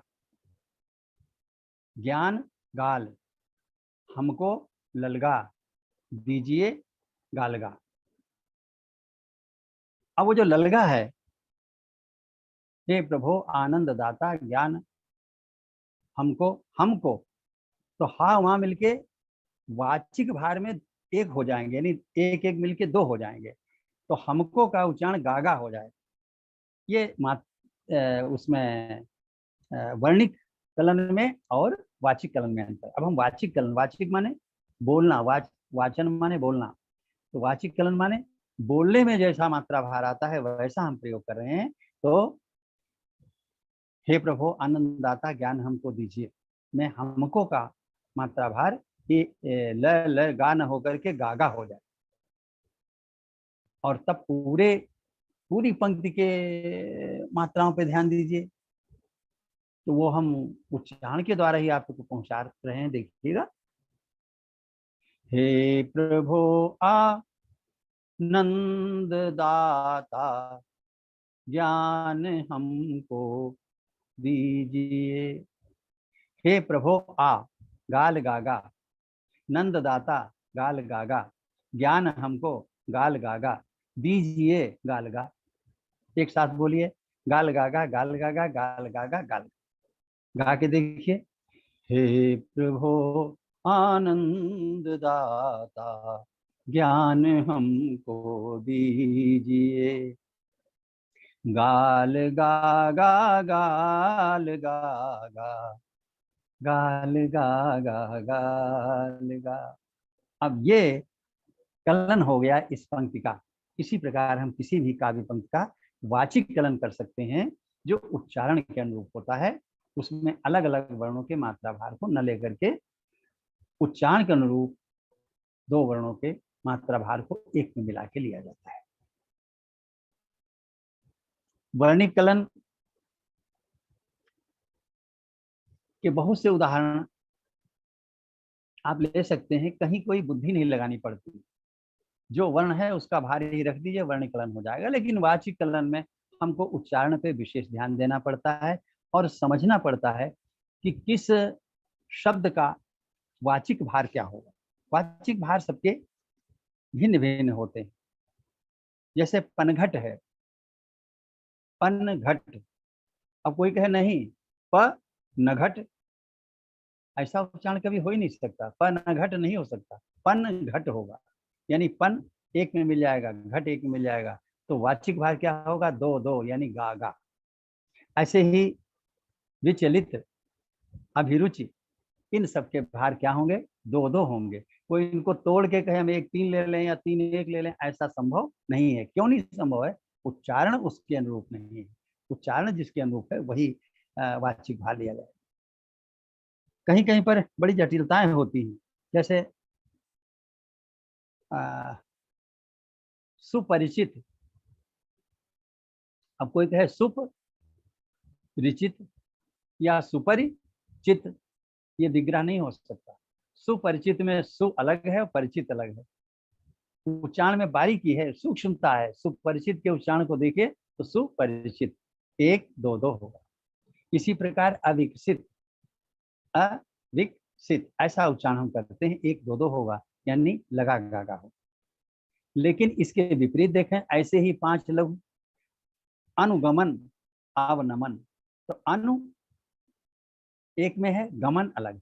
ज्ञान गाल, हमको ललगा, दीजिए गालगा। अब वो जो ललगा है, हे प्रभु आनंद दाता ज्ञान हमको, हमको तो हा वहां मिलके वाचिक भार में एक हो जाएंगे, यानी एक एक मिलके दो हो जाएंगे, तो हमको का उच्चारण गागा हो जाए। ये उसमें वर्णिक कलन में और वाचिक कलन में अंतर। अब हम वाचिक कलन, वाचिक माने बोलना, वाचन माने बोलना, तो वाचिक कलन माने बोलने में जैसा मात्रा भार आता है वैसा हम प्रयोग कर रहे हैं। तो हे प्रभु आनंददाता ज्ञान हमको दीजिए, मैं हमको का मात्रा भार ये ल ल गा न होकर के गागा हो जाए। और तब पूरी पंक्ति के मात्राओं पे ध्यान दीजिए, तो वो हम उच्चारण के द्वारा ही आपको पहुंचा रहे हैं। देखिएगा, हे प्रभु आनंद दाता ज्ञान हमको दीजिए। हे प्रभु आ गाल गागा, नंद दाता गाल गागा, ज्ञान हमको गाल गागा, दीजिए गाल गा। एक साथ बोलिए, गाल गागा गाल गागा गाल गागा गाल गा के देखिए। हे प्रभु आनंद दाता ज्ञान हमको दीजिए, गाल गागा गाल गागा गाल गागा गाल गा। अब ये कलन हो गया इस पंक्ति का। इसी प्रकार हम किसी भी काव्य पंक्ति का वाचिक कलन कर सकते हैं जो उच्चारण के अनुरूप होता है। उसमें अलग अलग वर्णों के मात्रा भार को न लेकर के उच्चारण के अनुरूप दो वर्णों के मात्रा भार को एक में मिला के लिया जाता है। वर्णिक कलन के बहुत से उदाहरण आप ले सकते हैं, कहीं कोई बुद्धि नहीं लगानी पड़ती, जो वर्ण है उसका भार ही रख दीजिए, वर्णिक कलन हो जाएगा। लेकिन वाचिक कलन में हमको उच्चारण पे विशेष ध्यान देना पड़ता है और समझना पड़ता है कि किस शब्द का वाचिक भार क्या होगा। वाचिक भार सबके भिन्न भिन्न होते हैं। जैसे पनघट है, पनघट। अब कोई कहे नहीं प नघट, ऐसा उच्चारण कभी हो ही नहीं सकता, पनघट नहीं हो सकता, पनघट होगा। यानी पन एक में मिल जाएगा, घट एक में मिल जाएगा, तो वाचिक भार क्या होगा? दो दो, यानी गा गा। ऐसे ही विचलित, अभिरुचि, इन सब के भार क्या होंगे? दो दो होंगे। कोई इनको तोड़ के कहे हम एक 3 ले लें या 3 1 ले लें, ऐसा संभव नहीं है। क्यों नहीं संभव है? उच्चारण उसके अनुरूप नहीं है। उच्चारण जिसके अनुरूप है वही वाचिक भार लिया जाए। कहीं कहीं पर बड़ी जटिलताएं होती हैं, जैसे सुपरिचित। अब कोई कहे सुपरिचित या सुपरिचित, ये विग्रह नहीं हो सकता। सुपरिचित में सु अलग है और परिचित अलग है। उच्चारण में बारीकी है, सूक्ष्मता है। सुपरिचित के उच्चारण को देखिए तो सुपरिचित 1 2 2 होगा। इसी प्रकार अविकसित, अविकसित ऐसा उच्चारण हम करते हैं, 1 2 2 होगा, यानी लगा गागा हो। लेकिन इसके विपरीत देखें, ऐसे ही 5 लघु, अनुगमन, अवनमन। तो अनु एक में है, गमन अलग।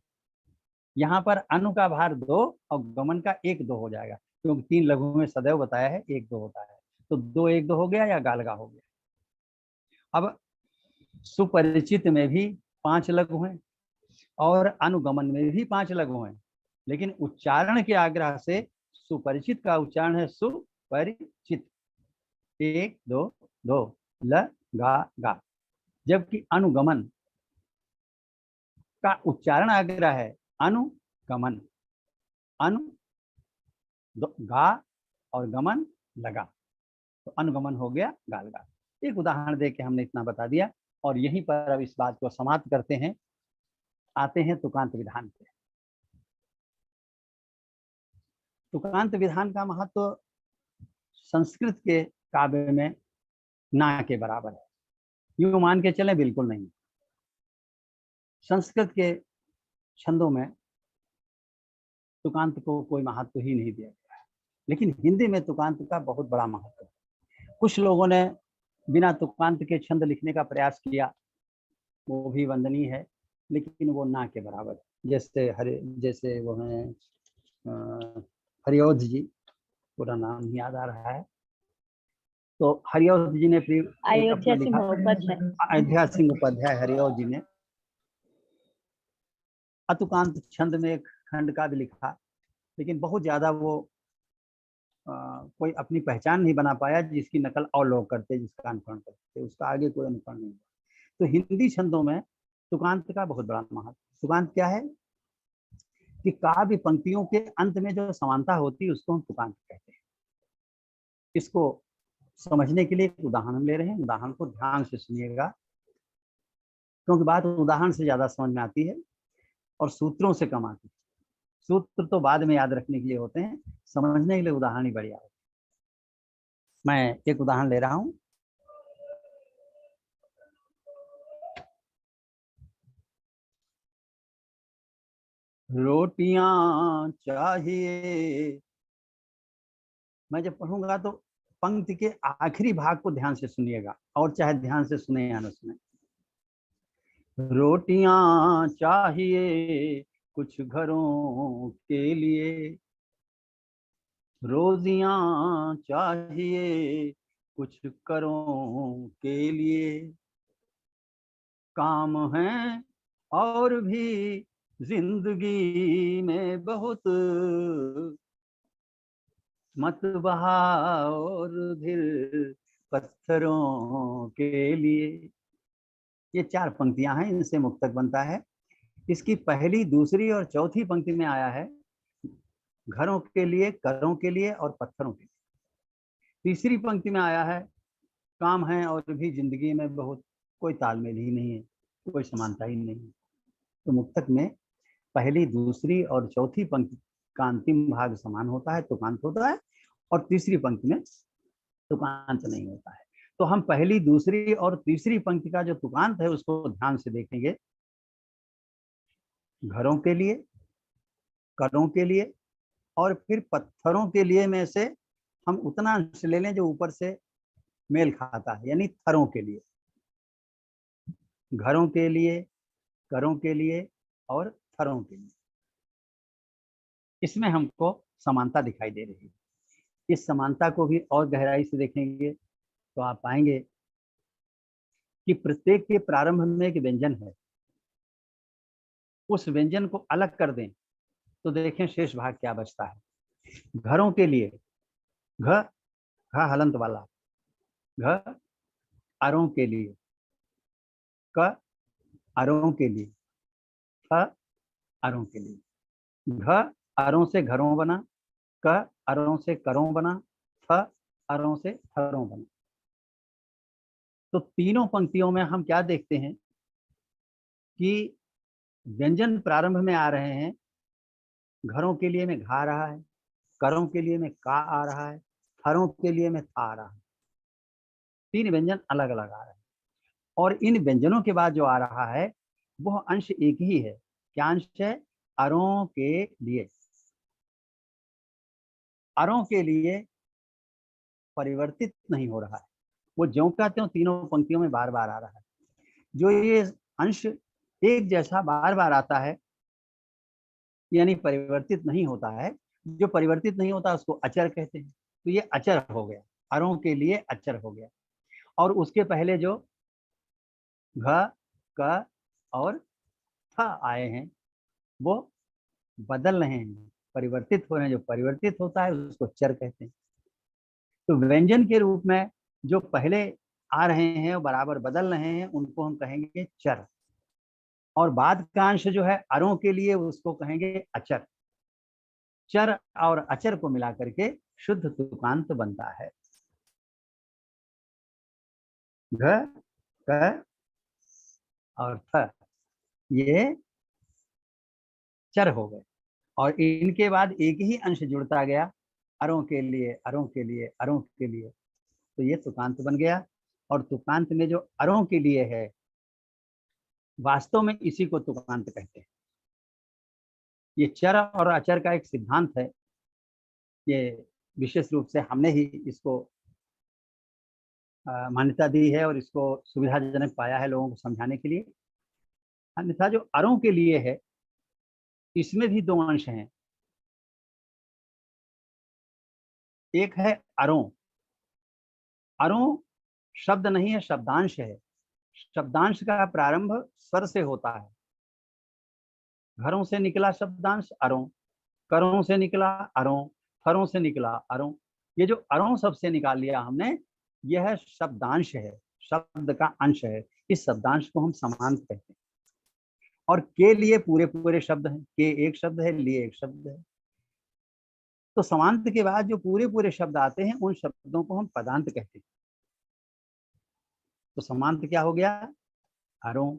यहाँ पर अनु का भार 2 और गमन का 1 2 हो जाएगा, क्योंकि 3 लघु में सदैव बताया है 1 2 होता है। तो 2 1 2 हो गया या गालगा हो गया। अब सुपरिचित में भी 5 लघु हैं और अनुगमन में भी 5 लघु हैं, लेकिन उच्चारण के आग्रह से सुपरिचित का उच्चारण है सुपरिचित 1 2 2 ल गा गा, जबकि अनुगमन का उच्चारण आग्रह है अनुगमन, अनु गा और गमन लगा, तो अनुगमन हो गया गालगा। एक उदाहरण देके हमने इतना बता दिया और यहीं पर अब इस बात को समाप्त करते हैं। आते हैं तुकांत विधान पे। तुकांत विधान का महत्व संस्कृत के काव्य में ना के बराबर है। यूं मान के चले बिल्कुल नहीं। संस्कृत के छंदों में तुकांत को कोई महत्व ही नहीं दिया गया है, लेकिन हिंदी में तुकांत का बहुत बड़ा महत्व है। कुछ लोगों ने बिना तुकांत के छंद लिखने का प्रयास किया, वो भी वंदनीय है, लेकिन वो ना के बराबर है। जैसे वो हैं हरिऔध जी, पूरा नाम नहीं याद आ रहा है, तो हरिऔध जी ने अयोध्या सिंह उपाध्याय, अयोध्या सिंह उपाध्याय हरिऔध जी ने अतुकांत छंद में एक खंड का भी लिखा, लेकिन बहुत ज्यादा वो कोई अपनी पहचान नहीं बना पाया, जिसकी नकल और लोग करते, जिसका अनुकरण करते, उसका आगे कोई अनुकरण नहीं। तो हिंदी छंदों में तुकांत का बहुत बड़ा महत्व। तुकांत क्या है कि काव्य पंक्तियों के अंत में जो समानता होती है उसको हम तुकांत कहते हैं। इसको समझने के लिए एक उदाहरण ले रहे हैं। उदाहरण को ध्यान से सुनिएगा, क्योंकि बात उदाहरण से ज्यादा समझ में आती है और सूत्रों से कम आती है। सूत्र तो बाद में याद रखने के लिए होते हैं, समझने के लिए उदाहरण ही बढ़िया होता है। मैं एक उदाहरण ले रहा हूं। रोटियां चाहिए। मैं जब पढ़ूंगा तो पंक्ति के आखिरी भाग को ध्यान से सुनिएगा, और चाहे ध्यान से सुने या न सुने। रोटियां चाहिए कुछ घरों के लिए, रोजियां चाहिए कुछ करों के लिए, काम है और भी जिंदगी में बहुत, मत बहा और फिर पत्थरों के लिए। ये 4 पंक्तियां हैं, इनसे मुक्तक बनता है। इसकी पहली, दूसरी और चौथी पंक्ति में आया है घरों के लिए, करों के लिए और पत्थरों के लिए। तीसरी पंक्ति में आया है काम है और भी जिंदगी में बहुत। कोई तालमेल ही नहीं है, कोई समानता ही नहीं है। तो मुक्तक में पहली, दूसरी और चौथी पंक्ति का अंतिम भाग समान होता है, तुकांत होता है, और तीसरी पंक्ति में तुकांत नहीं होता है। तो हम पहली, दूसरी और तीसरी पंक्ति का जो तुकांत है उसको ध्यान से देखेंगे। घरों के लिए, करों के लिए और फिर पत्थरों के लिए में से हम उतना अंश ले लें जो ऊपर से मेल खाता है, यानी थरों के लिए, घरों के लिए, करों के लिए और थरों के लिए। इसमें हमको समानता दिखाई दे रही है। इस समानता को भी और गहराई से देखेंगे तो आप पाएंगे कि प्रत्येक के प्रारंभ में एक व्यंजन है। उस व्यंजन को अलग कर दें तो देखें शेष भाग क्या बचता है। घरों के लिए घ घ हलंत वाला, घ अरों के लिए, क अरों के लिए, ख अरों के लिए। घ अरों से घरों बना, क अरों से करों बना, थ अरों से थरों बना। तो तीनों पंक्तियों में हम क्या देखते हैं कि व्यंजन प्रारंभ में आ रहे हैं। घरों के लिए में घा आ रहा है, करों के लिए में का आ रहा है, थरों के लिए में था आ रहा है। तीन व्यंजन अलग अलग आ रहे हैं और इन व्यंजनों के बाद जो आ रहा है वह अंश एक ही है। क्या अंश है? अरों के लिए। अरों के लिए परिवर्तित नहीं हो रहा है, वो ज्यों का त्यों तीनों पंक्तियों में बार बार आ रहा है। जो ये अंश एक जैसा बार बार आता है यानी परिवर्तित नहीं होता है, जो परिवर्तित नहीं होता उसको अचर कहते हैं। तो ये अचर हो गया, अरों के लिए अचर हो गया। और उसके पहले जो घ क और थ आए हैं वो बदल रहे हैं, परिवर्तित हो रहे हैं। जो परिवर्तित होता है उसको चर कहते हैं। तो व्यंजन के रूप में जो पहले आ रहे हैं बराबर बदल रहे हैं उनको हम कहेंगे चर, और बाद का अंश जो है अरों के लिए उसको कहेंगे अचर। चर और अचर को मिला करके शुद्ध तुकांत बनता है। घ क और थ ये चर हो गए और इनके बाद एक ही अंश जुड़ता गया, अरों के लिए अरों के लिए अरों के लिए, तो ये तुकांत बन गया। और तुकांत में जो अरों के लिए है वास्तव में इसी को तुकांत कहते हैं। ये चर और अचर का एक सिद्धांत है, ये विशेष रूप से हमने ही इसको मान्यता दी है और इसको सुविधाजनक पाया है लोगों को समझाने के लिए। अन्यथा जो अरों के लिए है इसमें भी दो अंश हैं। एक है अरों, अरों शब्द नहीं है, शब्दांश है। शब्दांश का प्रारंभ स्वर से होता है। घरों से निकला शब्दांश अरों, करों से निकला अरों, थरों से निकला अरों। ये जो अरों शब्द से निकाल लिया हमने, यह शब्दांश है, शब्द का अंश है। इस शब्दांश को हम समांत कहते हैं। और के लिए पूरे पूरे शब्द हैं, के एक शब्द है, लिए एक शब्द है। तो समांत के बाद जो पूरे पूरे शब्द आते हैं उन शब्दों को हम पदांत कहते हैं। तो समांत क्या हो गया? अरों।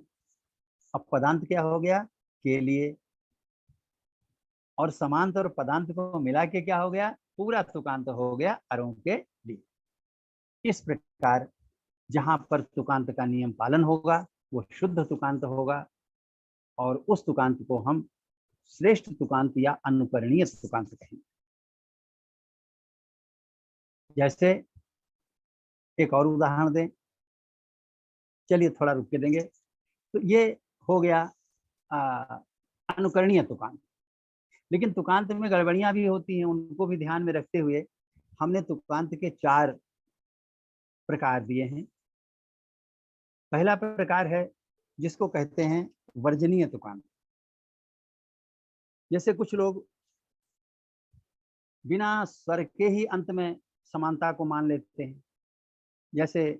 अब पदांत क्या हो गया? के लिए। और समांत और पदांत को मिला के क्या हो गया? पूरा तुकांत हो गया अरों के लिए। इस प्रकार जहां पर तुकांत का नियम पालन होगा वो शुद्ध तुकांत होगा और उस तुकांत को हम श्रेष्ठ तुकांत या अनुकरणीय तुकांत कहेंगे। जैसे एक और उदाहरण दें, चलिए थोड़ा रुक के देंगे। तो ये हो गया अनुकरणीय तुकांत। लेकिन तुकांत में गड़बड़ियां भी होती हैं, उनको भी ध्यान में रखते हुए हमने तुकांत के 4 प्रकार दिए हैं। पहला प्रकार है जिसको कहते हैं वर्जनीय तुकांत। जैसे कुछ लोग बिना स्वर के ही अंत में समानता को मान लेते हैं, जैसे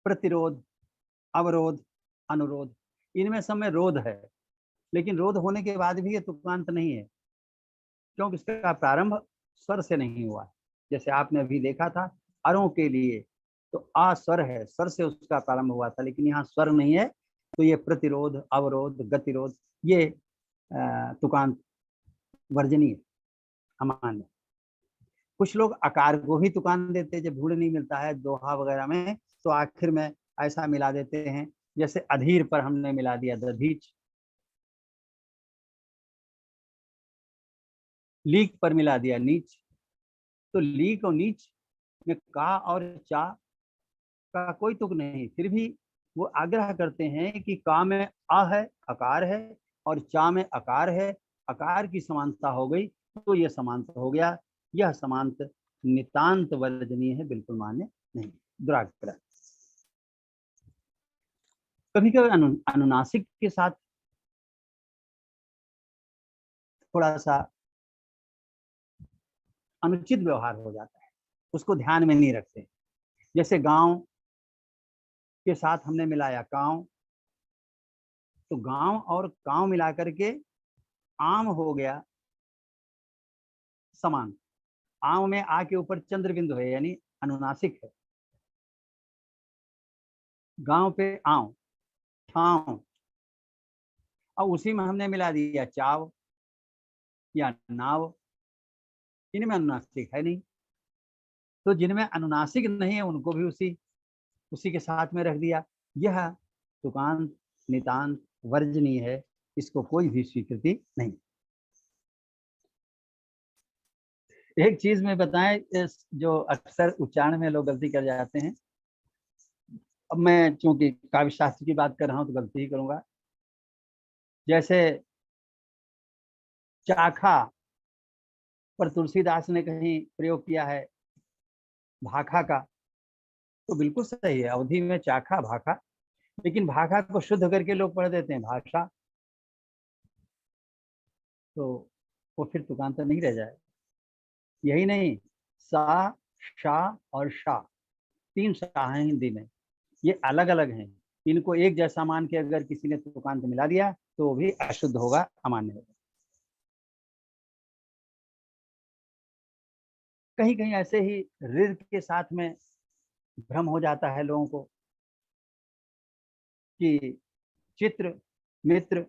प्रतिरोध, अवरोध, अनुरोध। इनमें सब में रोध है, लेकिन रोध होने के बाद भी ये तुकांत नहीं है, क्योंकि इसका प्रारंभ स्वर से नहीं हुआ है। जैसे आपने अभी देखा था अरों के लिए, तो आ स्वर है, स्वर से उसका प्रारंभ हुआ था, लेकिन यहाँ स्वर नहीं है। तो ये प्रतिरोध, अवरोध, गतिरोध, ये तुकांत वर्जनीय अमान्य। कुछ लोग आकार को भी तुकांत देते हैं, जब ढूंढ नहीं मिलता है दोहा वगैरह में तो आखिर में ऐसा मिला देते हैं। जैसे अधीर पर हमने मिला दिया दधीच, लीक पर मिला दिया नीच। तो लीक और नीच में का और चा का कोई तुक नहीं, फिर भी वो आग्रह करते हैं कि का में अ है, अकार है, और चा में अकार है, अकार की समानता हो गई तो ये समांत हो गया। यह समांत नितांत वर्जनीय है, बिल्कुल मान्य नहीं, दुराग्रह। कभी कभी अनुनासिक के साथ थोड़ा सा अनुचित व्यवहार हो जाता है, उसको ध्यान में नहीं रखते। जैसे गांव के साथ हमने मिलाया कांव, तो गांव और कांव मिला करके आम हो गया समान। आम में आ के ऊपर चंद्र बिंदु है यानी अनुनासिक है। गांव पे आव, ठाव, और उसी में हमने मिला दिया चाव या नाव, इनमें अनुनासिक है नहीं। तो जिनमें अनुनासिक नहीं है उनको भी उसी के साथ में रख दिया। यह तुकांत नितांत वर्जनीय है, इसको कोई भी स्वीकृति नहीं। एक चीज में बताएं, जो अक्सर उच्चारण में लोग गलती कर जाते हैं। अब मैं चूंकि काव्य शास्त्र की बात कर रहा हूं तो गलती ही करूंगा। जैसे चाखा पर तुलसीदास ने कहीं प्रयोग किया है भाखा का, तो बिल्कुल सही है, अवधि में चाखा भाखा, लेकिन भाखा को शुद्ध करके लोग पढ़ देते हैं भाषा, तो वो फिर तुकांत नहीं रह जाए। यही नहीं, सा, शा और शा, 3 शाह हैं हिंदी में, ये अलग अलग हैं। इनको एक जैसा मान के अगर किसी ने तुकांत मिला दिया तो वो भी अशुद्ध होगा, अमान्य होगा। कहीं कहीं ऐसे ही ऋ के साथ में भ्रम हो जाता है लोगों को कि चित्र मित्र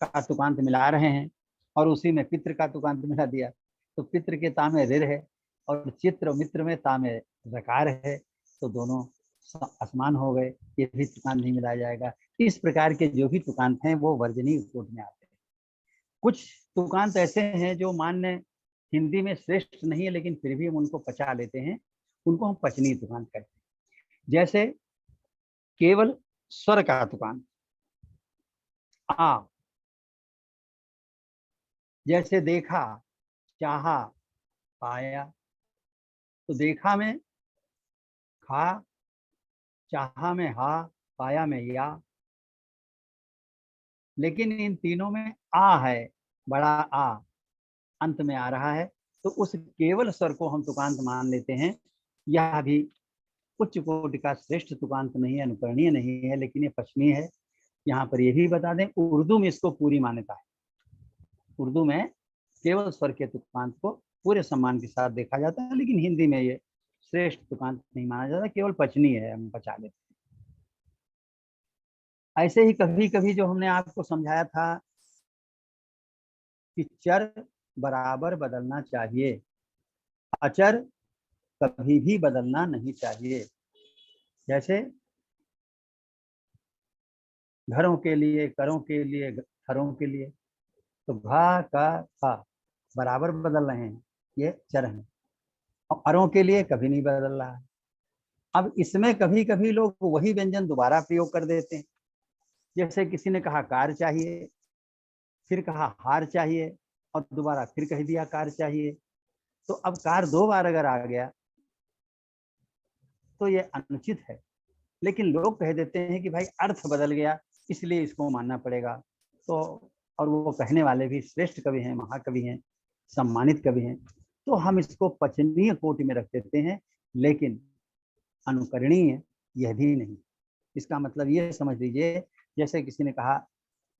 का तुकांत मिला रहे हैं और उसी में पितृ का तुकांत मिला दिया, तो पितृ के ता में ऋ है और चित्र मित्र में ता में रकार है, तो दोनों असमान हो गए, ये भी तुकांत नहीं मिलाया जाएगा। इस प्रकार के जो भी तुकांत हैं वो वर्जनीय कोट में आते हैं। कुछ तुकांत ऐसे हैं जो मान्य हिंदी में श्रेष्ठ नहीं है, लेकिन फिर भी हम उनको पचा लेते हैं, उनको हम पचनीय तुकांत कहते हैं। जैसे केवल स्वर का तुकांत आ, जैसे देखा, चाहा, पाया, तो देखा में खा, चाहा में हा, पाया में या, लेकिन इन तीनों में आ है, बड़ा आ अंत में आ रहा है, तो उस केवल स्वर को हम तुकांत मान लेते हैं। यह भी उच्च कोटि का श्रेष्ठ तुकांत नहीं है, अनुकरणीय नहीं है, लेकिन ये पश्चिमी है। यहाँ पर ये भी बता दें, उर्दू में इसको पूरी मान्यता है। उर्दू में केवल स्वर के तुकांत को पूरे सम्मान के साथ देखा जाता है, लेकिन हिंदी में ये श्रेष्ठ तुकांत नहीं माना जाता, केवल पचनी है, हम बचा लेते हैं। ऐसे ही कभी कभी जो हमने आपको समझाया था कि चर बराबर बदलना चाहिए, अचर कभी भी बदलना नहीं चाहिए। जैसे घरों के लिए, करों के लिए, घरों के लिए, तो घा का खा बराबर बदल रहे हैं, ये चर हैं, और अरों के लिए कभी नहीं बदल रहा है। अब इसमें कभी कभी लोग वही व्यंजन दोबारा प्रयोग कर देते हैं। जैसे किसी ने कहा कार चाहिए, फिर कहा हार चाहिए, और दोबारा फिर कह दिया कार चाहिए, तो अब कार 2 बार अगर आ गया तो ये अनुचित है। लेकिन लोग कह देते हैं कि भाई अर्थ बदल गया इसलिए इसको मानना पड़ेगा। तो और वो कहने वाले भी श्रेष्ठ कवि हैं, महाकवि हैं, सम्मानित कवि हैं, तो हम इसको पचनीय कोटि में रख देते हैं, लेकिन अनुकरणीय यह भी नहीं। इसका मतलब ये समझ लीजिए, जैसे किसी ने कहा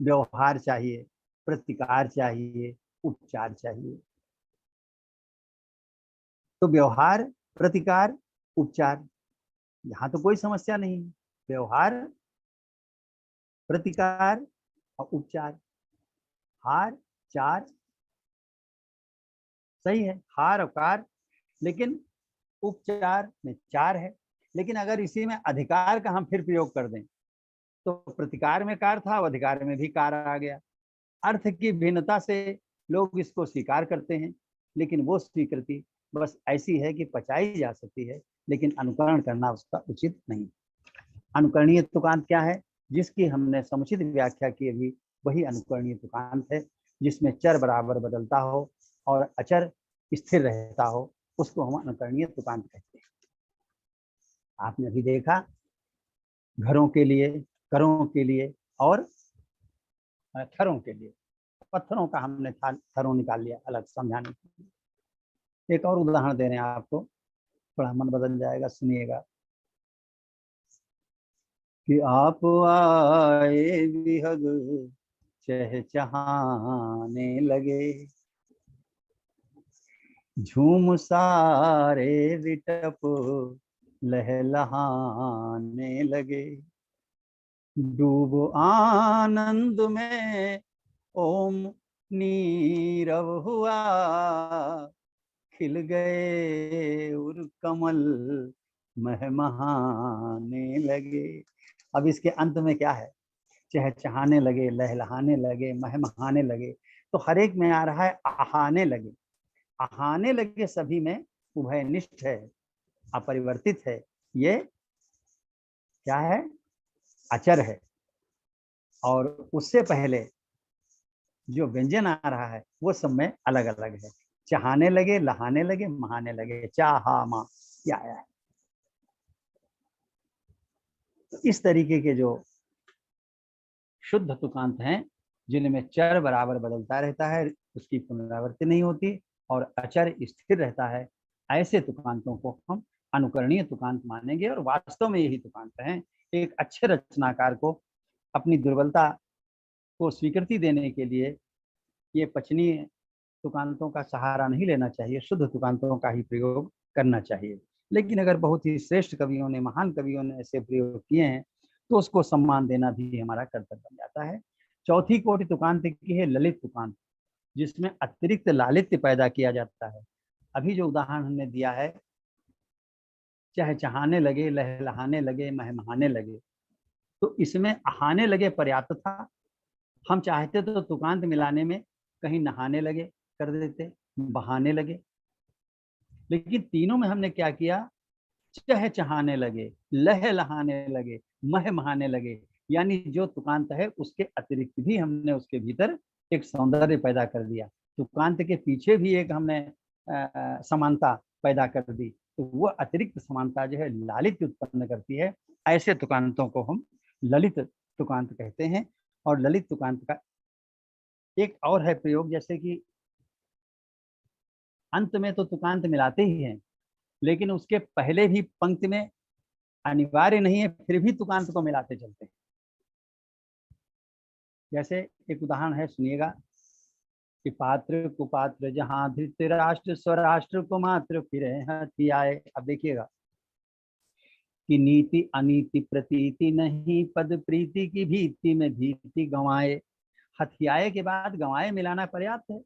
व्यवहार चाहिए, प्रतिकार चाहिए, उपचार चाहिए, तो व्यवहार, प्रतिकार, उपचार, यहाँ तो कोई समस्या नहीं। व्यवहार, प्रतिकार और उपचार, हार चार, सही है, हार और कार, लेकिन उपचार में 4 है। लेकिन अगर इसी में अधिकार का हम फिर प्रयोग कर दें तो प्रतिकार में कार था, अधिकार में भी कार आ गया। अर्थ की भिन्नता से लोग इसको स्वीकार करते हैं, लेकिन वो स्वीकृति बस ऐसी है कि पचाई जा सकती है, लेकिन अनुकरण करना उसका उचित नहीं। अनुकरणीय तुकांत क्या है? जिसकी हमने समुचित व्याख्या की अभी, वही अनुकरणीय तुकांत है, जिसमें चर बराबर बदलता हो और अचर स्थिर रहता हो, उसको हम अनुकरणीय तुकांत कहते हैं। आपने अभी देखा घरों के लिए, करों के लिए और थरों के लिए, पत्थरों का हमने थरों निकाल लिया अलग समझाने के लिए। एक और उदाहरण दे रहे हैं आपको, थोड़ा मन बदल जाएगा, सुनिएगा। कि आप आए विहग चहचहाने लगे, झूम सारे विटप लहलहाने लगे, डूब आनंद में ओम नीरव हुआ, खिल गए उर कमल महमहाने लगे। अब इसके अंत में क्या है? चहचहाने लगे, लहलहाने लगे, महमहाने लगे, तो हर एक में आ रहा है आहाने लगे। आहाने लगे सभी में उभयनिष्ठ है, अपरिवर्तित है। ये क्या है? अचर है। और उससे पहले जो व्यंजन आ रहा है वो सब में अलग अलग है। चहाने लगे, लहाने लगे, महाने लगे, चाहा मा क्या आया है। तो इस तरीके के जो शुद्ध तुकांत हैं, जिनमें चर बराबर बदलता रहता है, उसकी पुनरावृत्ति नहीं होती और अचर स्थिर रहता है, ऐसे तुकांतों को हम अनुकरणीय तुकांत मानेंगे। और वास्तव में यही तुकांत हैं। एक अच्छे रचनाकार को अपनी दुर्बलता को स्वीकृति देने के लिए ये पचनीय तुकांतों का सहारा नहीं लेना चाहिए, शुद्ध तुकांतों का ही प्रयोग करना चाहिए। लेकिन अगर बहुत ही श्रेष्ठ कवियों ने, महान कवियों ने ऐसे प्रयोग किए हैं तो उसको सम्मान देना भी हमारा कर्तव्य बन जाता है। चौथी कोटि तुकांत की है ललित तुकांत, जिसमें अतिरिक्त लालित्य पैदा किया जाता है। अभी जो उदाहरण हमने दिया है, चाहे चहाने लगे, लहलहाने लगे, महमहाने लगे, तो इसमें आहाने लगे पर्याप्त था। हम चाहते तो तुकांत मिलाने में कहीं नहाने लगे कर देते, बहाने लगे, लेकिन तीनों में हमने क्या किया? चहचहाने लगे, लहलहाने लगे, महमहाने लगे, यानी जो तुकांत है उसके अतिरिक्त भी हमने उसके भीतर एक सौंदर्य पैदा कर दिया। तुकांत के पीछे भी एक हमने समानता पैदा कर दी, तो वो अतिरिक्त समानता जो है लालित्य उत्पन्न करती है। ऐसे तुकांतों को हम ललित तुकांत कहते हैं। और ललित तुकांत का एक और है प्रयोग, जैसे कि अंत में तो तुकांत मिलाते ही हैं, लेकिन उसके पहले भी पंक्ति में अनिवार्य नहीं है, फिर भी तुकांत को मिलाते चलते हैं। जैसे एक उदाहरण है, सुनिएगा। कि पात्र कुपात्र जहां धृतराष्ट्र स्वराष्ट्र को मात्र फिर हथियाए। अब देखिएगा कि नीति अनीति प्रतीति नहीं, पद प्रीति की भीति में भीति गंवाए। हथियाए के बाद गंवाए मिलाना पर्याप्त है,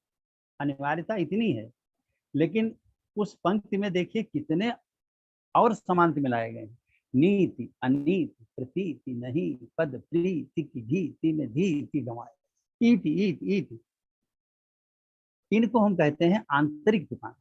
अनिवार्यता इतनी है। लेकिन उस पंक्ति में देखिए कितने और समांत मिलाए गए हैं। नीति अनीति प्रतीति नहीं, पद प्रीति की भीति में भीति गंवाए। ईति ईति ईति, इनको हम कहते हैं आंतरिक तुकांत।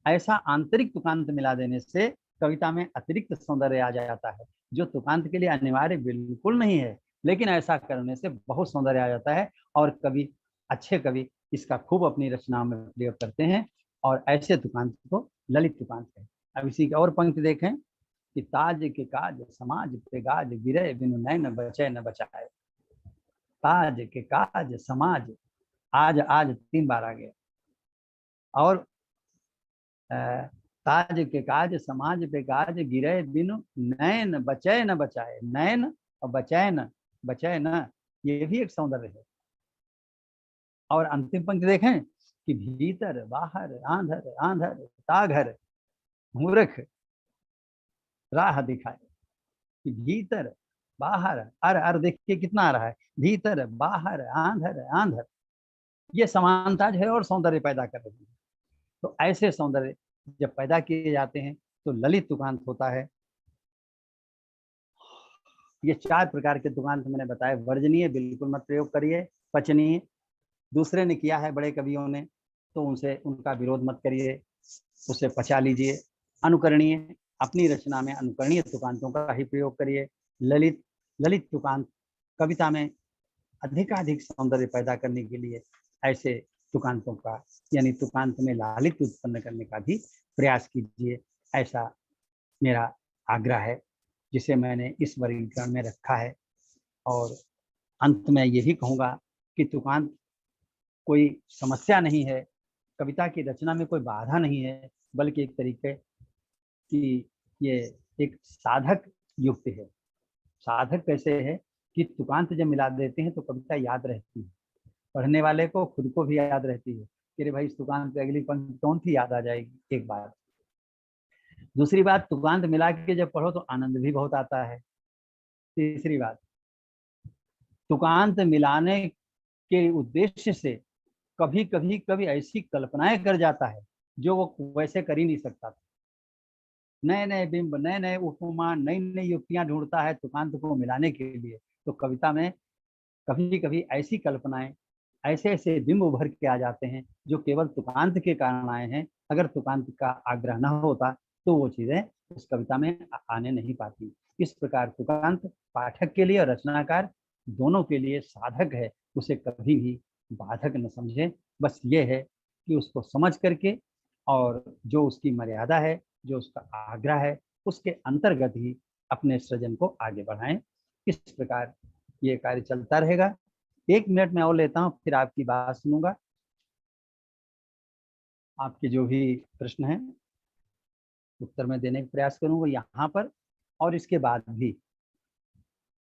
ऐसा आंतरिक तुकांत मिला देने से कविता में अतिरिक्त सौंदर्य आ जाता है, जो तुकांत के लिए अनिवार्य बिल्कुल नहीं है, लेकिन ऐसा करने से बहुत सौंदर्य आ जाता है। और कवि, अच्छे कवि इसका खूब अपनी रचना में प्रयोग करते हैं, और ऐसे तुकांत को ललित तुकांत है। अब इसी की और पंक्ति देखें कि ताज के काज समाज पे गाज, गिरे बिनु नैन बचे न बचाए। ताज के काज समाज, आज आज 3 बार आ गया। और ताज के काज समाज पे गाज, गिरे बिनु नैन बचे न बचाए। नैन और बचैन, बचे न, ये भी एक सौंदर्य है। और अंतिम पंक्ति देखें कि भीतर बाहर आंधर आंधर ताघर, मूर्ख राह दिखाए। कि भीतर बाहर, अर देखिए कितना आ रहा है, भीतर बाहर आंधर आंधर, ये समानता है और सौंदर्य पैदा कर रही है। तो ऐसे सौंदर्य जब पैदा किए जाते हैं तो ललित तुकांत होता है। ये 4 प्रकार के तुकांत मैंने बताए। वर्जनीय बिल्कुल मत प्रयोग करिए, पचनीय दूसरे ने किया है बड़े कवियों ने, तो उनसे उनका विरोध मत करिए, उसे पचा लीजिए। अनुकरणीय, अपनी रचना में अनुकरणीय तुकांतों का ही प्रयोग करिए। ललित, ललित तुकांत कविता में अधिकाधिक सौंदर्य पैदा करने के लिए ऐसे तुकांतों का, यानी तुकांत में लालित्य उत्पन्न करने का भी प्रयास कीजिए। ऐसा मेरा आग्रह है, जिसे मैंने इस वर्गीकरण में रखा है। और अंत में यही कहूँगा कि तुकांत कोई समस्या नहीं है, कविता की रचना में कोई बाधा नहीं है, बल्कि एक तरीके की ये एक साधक युक्ति है। साधक कैसे है कि तुकांत जब मिला देते हैं तो कविता याद रहती है, पढ़ने वाले को, खुद को भी याद रहती है कि अरे भाई इस तुकांत पे अगली पंक्ति कौन सी याद आ जाएगी एक बार। दूसरी बात, तुकांत मिला के जब पढ़ो तो आनंद भी बहुत आता है। तीसरी बात, तुकांत मिलाने के उद्देश्य से कभी कभी कभी ऐसी कल्पनाएं कर जाता है जो वो वैसे कर ही नहीं सकता था। नए नए बिंब, नए नए उपमा, नई नई युक्तियां ढूंढता है तुकांत को मिलाने के लिए। तो कविता में कभी कभी ऐसी कल्पनाएं, ऐसे ऐसे बिंब उभर के आ जाते हैं जो केवल तुकांत के कारण आए हैं। अगर तुकांत का आग्रह न होता तो वो चीजें उस कविता में आने नहीं पाती। इस प्रकार तुकांत पाठक के लिए और रचनाकार दोनों के लिए साधक है, उसे कभी भी बाधक न समझे। बस ये है कि उसको समझ करके और जो उसकी मर्यादा है, जो उसका आग्रह है, उसके अंतर्गत ही अपने सृजन को आगे बढ़ाएं। इस प्रकार ये कार्य चलता रहेगा। 1 मिनट में और लेता हूँ, फिर आपकी बात सुनूंगा। आपके जो भी प्रश्न हैं उत्तर में देने का प्रयास करूंगा यहाँ पर, और इसके बाद भी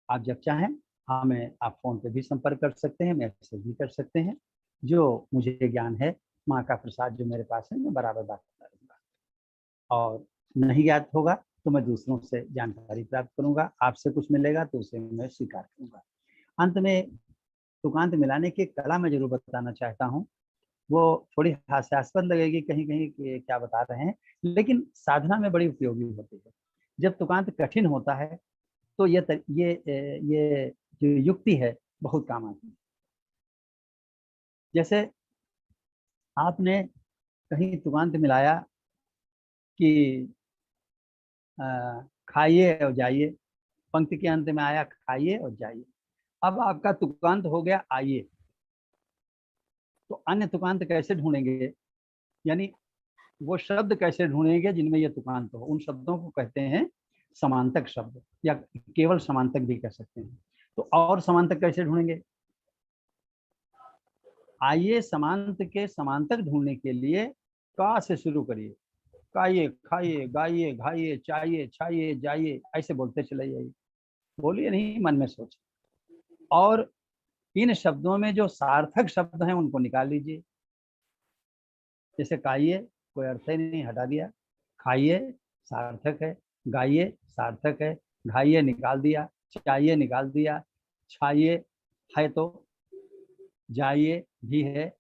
आप जब चाहें हमें आप फोन पे भी संपर्क कर सकते हैं, मैसेज भी कर सकते हैं। जो मुझे ज्ञान है, माँ का प्रसाद जो मेरे पास है, मैं बराबर बात करता रहूँगा। और नहीं ज्ञात होगा तो मैं दूसरों से जानकारी प्राप्त करूंगा, आपसे कुछ मिलेगा तो उसे मैं स्वीकार करूंगा। अंत में तुकांत मिलाने की कला मैं जरूर बताना चाहता हूँ। वो थोड़ी हास्यास्पद लगेगी कहीं कहीं कि क्या बता रहे हैं, लेकिन साधना में बड़ी उपयोगी होती है। जब तुकांत कठिन होता है तो ये जो युक्ति है बहुत काम आती है। जैसे आपने कहीं तुकांत मिलाया कि खाइए और जाइए, पंक्ति के अंत में आया खाइए और जाइए। अब आपका तुकांत हो गया आइए, तो अन्य तुकांत कैसे ढूंढेंगे, यानी वो शब्द कैसे ढूंढेंगे जिनमें ये तुकांत हो। उन शब्दों को कहते हैं समांतक शब्द, या केवल समांतक भी कह सकते हैं। तो और समांतक कैसे ढूंढेंगे? आइए समांत के समांतक ढूंढने के लिए का से शुरू करिए। खाइए, खाइए, गाइए, घाइए, चाहिए, छाइए, जाइए, ऐसे बोलते चले जाइए। बोलिए नहीं, मन में सोचिए। और इन शब्दों में जो सार्थक शब्द हैं उनको निकाल लीजिए। जैसे खाइए कोई अर्थ ही नहीं, हटा दिया। खाइए सार्थक है, गाइए सार्थक है, घाइए निकाल दिया, चाहिए निकाल दिया, छाइए है तो, जाइए भी है,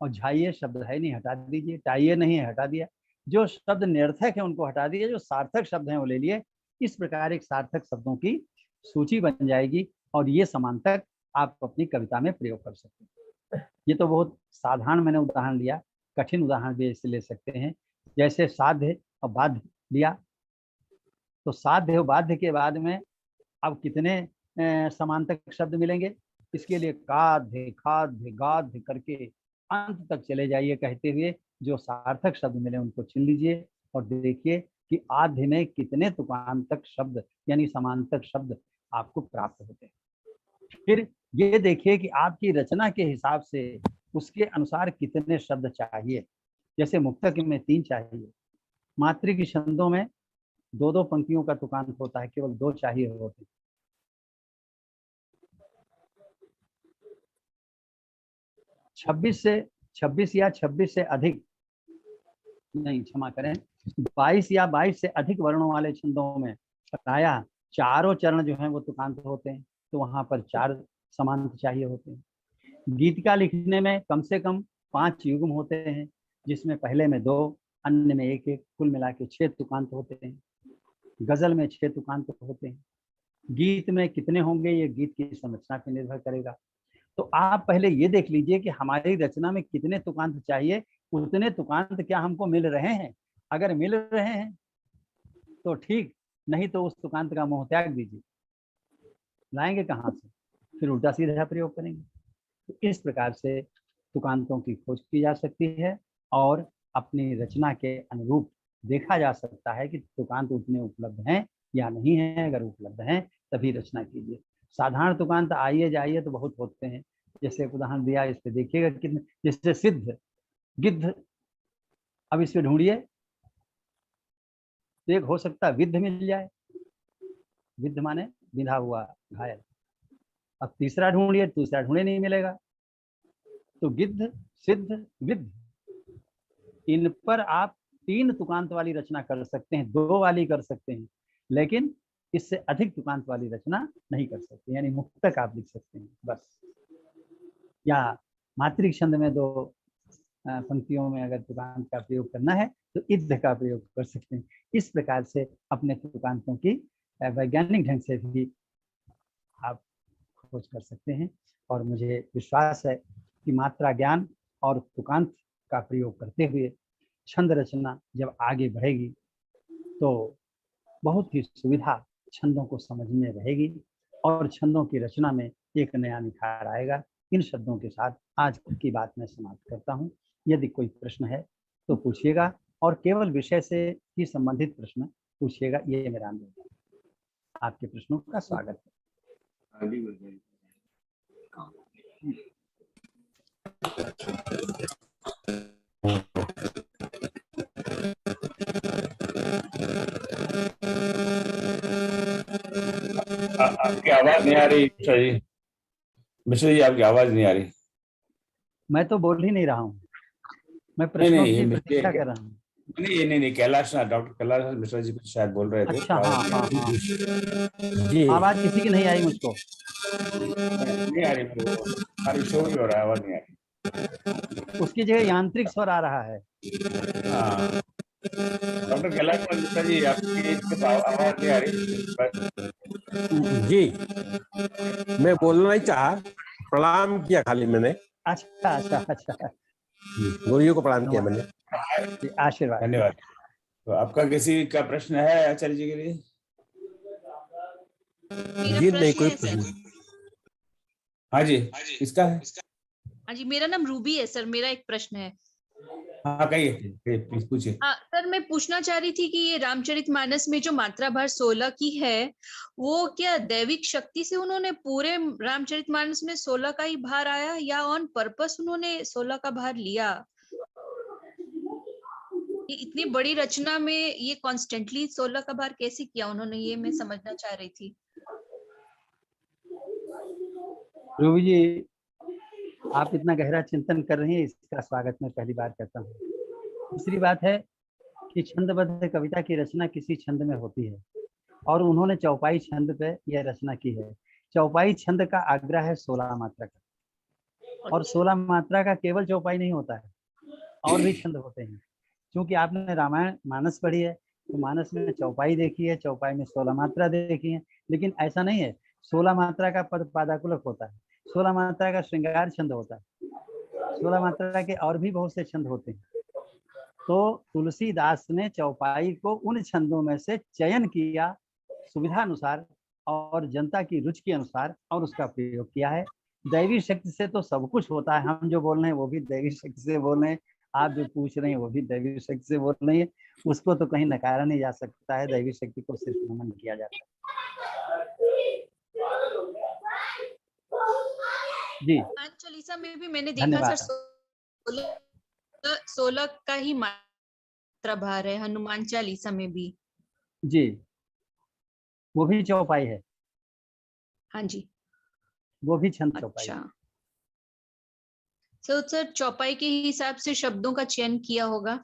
और झाइए शब्द है नहीं, हटा दीजिए। टाइए नहीं है, हटा दिया। जो शब्द निरर्थक है उनको हटा दिए, जो सार्थक शब्द हैं वो ले लिए। इस प्रकार एक सार्थक शब्दों की सूची बन जाएगी और ये समांतक आप अपनी कविता में प्रयोग कर सकते हैं। ये तो बहुत साधारण मैंने उदाहरण लिया, कठिन उदाहरण भी ऐसे ले सकते हैं। जैसे साध्य और बाध्य लिया, तो साध्य और बाध्य के बाद में अब कितने समांतक शब्द मिलेंगे? इसके लिए काध्य, खाद्य, गाध्य करके अंत तक चले जाइए कहते हुए जो सार्थक शब्द मिले उनको चुन लीजिए और देखिए कि आध्य में कितने तुकांतक शब्द यानी समांतक शब्द आपको प्राप्त होते हैं। फिर ये देखिए कि आपकी रचना के हिसाब से उसके अनुसार कितने शब्द चाहिए। जैसे मुक्तक में 3 चाहिए, मात्रिक छंदों में 2-2 पंक्तियों का तुकांत होता है, केवल 2 चाहिए होते हैं। 26 या 26 से अधिक नहीं, क्षमा करें, 22 या 22 से अधिक वर्णों वाले छंदों में प्रायः चारों चरण जो हैं वो तुकांत होते हैं, तो वहां पर 4 समांत चाहिए होते हैं। गीतिका लिखने में कम से कम 5 युग्म होते हैं, जिसमें पहले में 2, अन्य में 1-1, कुल मिला के 6 तुकांत होते हैं। गजल में 6 तुकांत होते हैं। गीत में कितने होंगे ये गीत की संरचना पर निर्भर करेगा। तो आप पहले ये देख लीजिए कि हमारी रचना में कितने तुकांत चाहिए, उतने तुकांत क्या हमको मिल रहे हैं। अगर मिल रहे हैं तो ठीक, नहीं तो उस तुकांत का मोह त्याग दीजिए। लाएंगे कहाँ से? फिर उल्टा सीधा प्रयोग करेंगे। तो इस प्रकार से तुकांतों की खोज की जा सकती है और अपनी रचना के अनुरूप देखा जा सकता है कि तुकांत उतने उपलब्ध हैं या नहीं हैं। अगर उपलब्ध हैं तभी रचना कीजिए। साधारण तुकांत आइए जाइए तो बहुत होते हैं, जैसे एक उदाहरण दिया, इस पे देखिएगा कितने, जैसे सिद्ध, गिद्ध, अब इस पे ढूंढिए तो एक हो सकता है विद्ध मिल जाए, विद्ध माने बिंधा हुआ, घायल। अब तीसरा ढूंढिए, दूसरा ढूंढे नहीं मिलेगा। तो गिद्ध, सिद्ध, विद्ध, इन पर आप 3 तुकांत वाली रचना कर सकते हैं, 2 वाली कर सकते हैं, लेकिन इससे अधिक तुकांत वाली रचना नहीं कर सकते, यानी मुक्तक आप लिख सकते हैं बस। या मातृक छंद में 2 पंक्तियों में अगर तुकांत का प्रयोग करना है तो इद्ध का प्रयोग कर सकते हैं। इस प्रकार से अपने तुकांतों की वैज्ञानिक ढंग से भी आप खोज कर सकते हैं। और मुझे विश्वास है कि मात्रा ज्ञान और तुकांत का प्रयोग करते हुए छंद रचना जब आगे बढ़ेगी तो बहुत ही सुविधा छंदों को समझने रहेगी और छंदों की रचना में एक नया निखार आएगा। इन शब्दों के साथ आज की बात मैं समाप्त करता हूँ। यदि कोई प्रश्न है तो पूछिएगा, और केवल विषय से ही संबंधित प्रश्न पूछिएगा, ये मेरा अनुरोध है। आपके प्रश्नों का स्वागत है। आपकी आवाज नहीं आ रही मिश्रा जी। मिश्रा जी आपकी आवाज नहीं आ रही। मैं तो बोल ही नहीं रहा हूँ, मैं नहीं प्रश्नों नहीं, की ये प्रतीक्षा कर रहा हूँ। नहीं, कैलाश डॉक्टर कैलाश मिश्रा जी कुछ शायद बोल रहे थे। अच्छा, हाँ हाँ हाँ, जी आवाज किसी की नहीं आई मुझको। नहीं आ रही, मेरे शो ही हो रहा है, आवाज नहीं आ रही। उसकी जगह यांत्रिक स्वर आ रहा है। हाँ, डॉक्टर कैलाश मिश्रा जी आपकी आवाज नहीं आ रही। जी, मैं बोलना नहीं चाहा, प्रणाम किया खाली मैंने, अच्छा अच्छा अच्छा, गुरुजी को प्रणाम किया मैंने। आशीर्वाद। धन्यवाद। तो आपका किसी का प्रश्न है आचार्य जी के लिए? जी नहीं, कोई प्रश्न। हाँ जी, किसका है? हाँ जी, मेरा नाम रूबी है सर। मेरा एक प्रश्न है। हाँ कहिए, प्लीज पूछिए। सर, मैं पूछना चाह रही थी कि ये रामचरितमानस में जो मात्रा भार 16 की है, वो क्या दैविक शक्ति से उन्होंने पूरे रामचरितमानस में 16 का ही भार आया, या ऑन पर्पस उन्होंने 16 का भार लिया? ये इतनी बड़ी रचना में ये कॉन्स्टेंटली 16 का भार कैसे किया उन्होंने, ये मैं समझना चाह रही थी। रूबी जी, आप इतना गहरा चिंतन कर रही हैं, इसका स्वागत मैं पहली बार करता हूँ। दूसरी बात है कि छंदबद्ध कविता की रचना किसी छंद में होती है, और उन्होंने चौपाई छंद पे यह रचना की है। चौपाई छंद का आग्रह है 16 मात्रा का, और 16 मात्रा का केवल चौपाई नहीं होता है, और भी छंद होते हैं। क्योंकि आपने रामायण मानस पढ़ी है तो मानस में चौपाई देखी है, चौपाई में 16 मात्रा देखी है, लेकिन ऐसा नहीं है 16 मात्रा का पद पादाकुलक होता है, 16 मात्रा का श्रृंगार छंद होता है, 16 मात्रा के और भी बहुत से छंद होते हैं। तो तुलसीदास ने चौपाई को उन छंदों में से चयन किया सुविधा अनुसार और जनता की रुचि के अनुसार, और उसका प्रयोग किया है। दैवी शक्ति से तो सब कुछ होता है, हम जो बोल रहे हैं वो भी दैवी शक्ति से बोल रहे हैं, आप जो पूछ रहे हैं वो भी दैवी शक्ति से बोल रही है, उसको तो कहीं नकारा नहीं जा सकता है। दैवी शक्ति को सिर्फ नमन किया जाता है। जी, हनुमान चालीसा में भी मैंने देखा सर 16 का ही मात्रा भार है, हनुमान चालीसा में भी। जी, वो भी चौपाई है। हाँ जी, वो भी छंद चौपाई है। अच्छा। तो सर चौपाई के हिसाब से शब्दों का चयन किया होगा?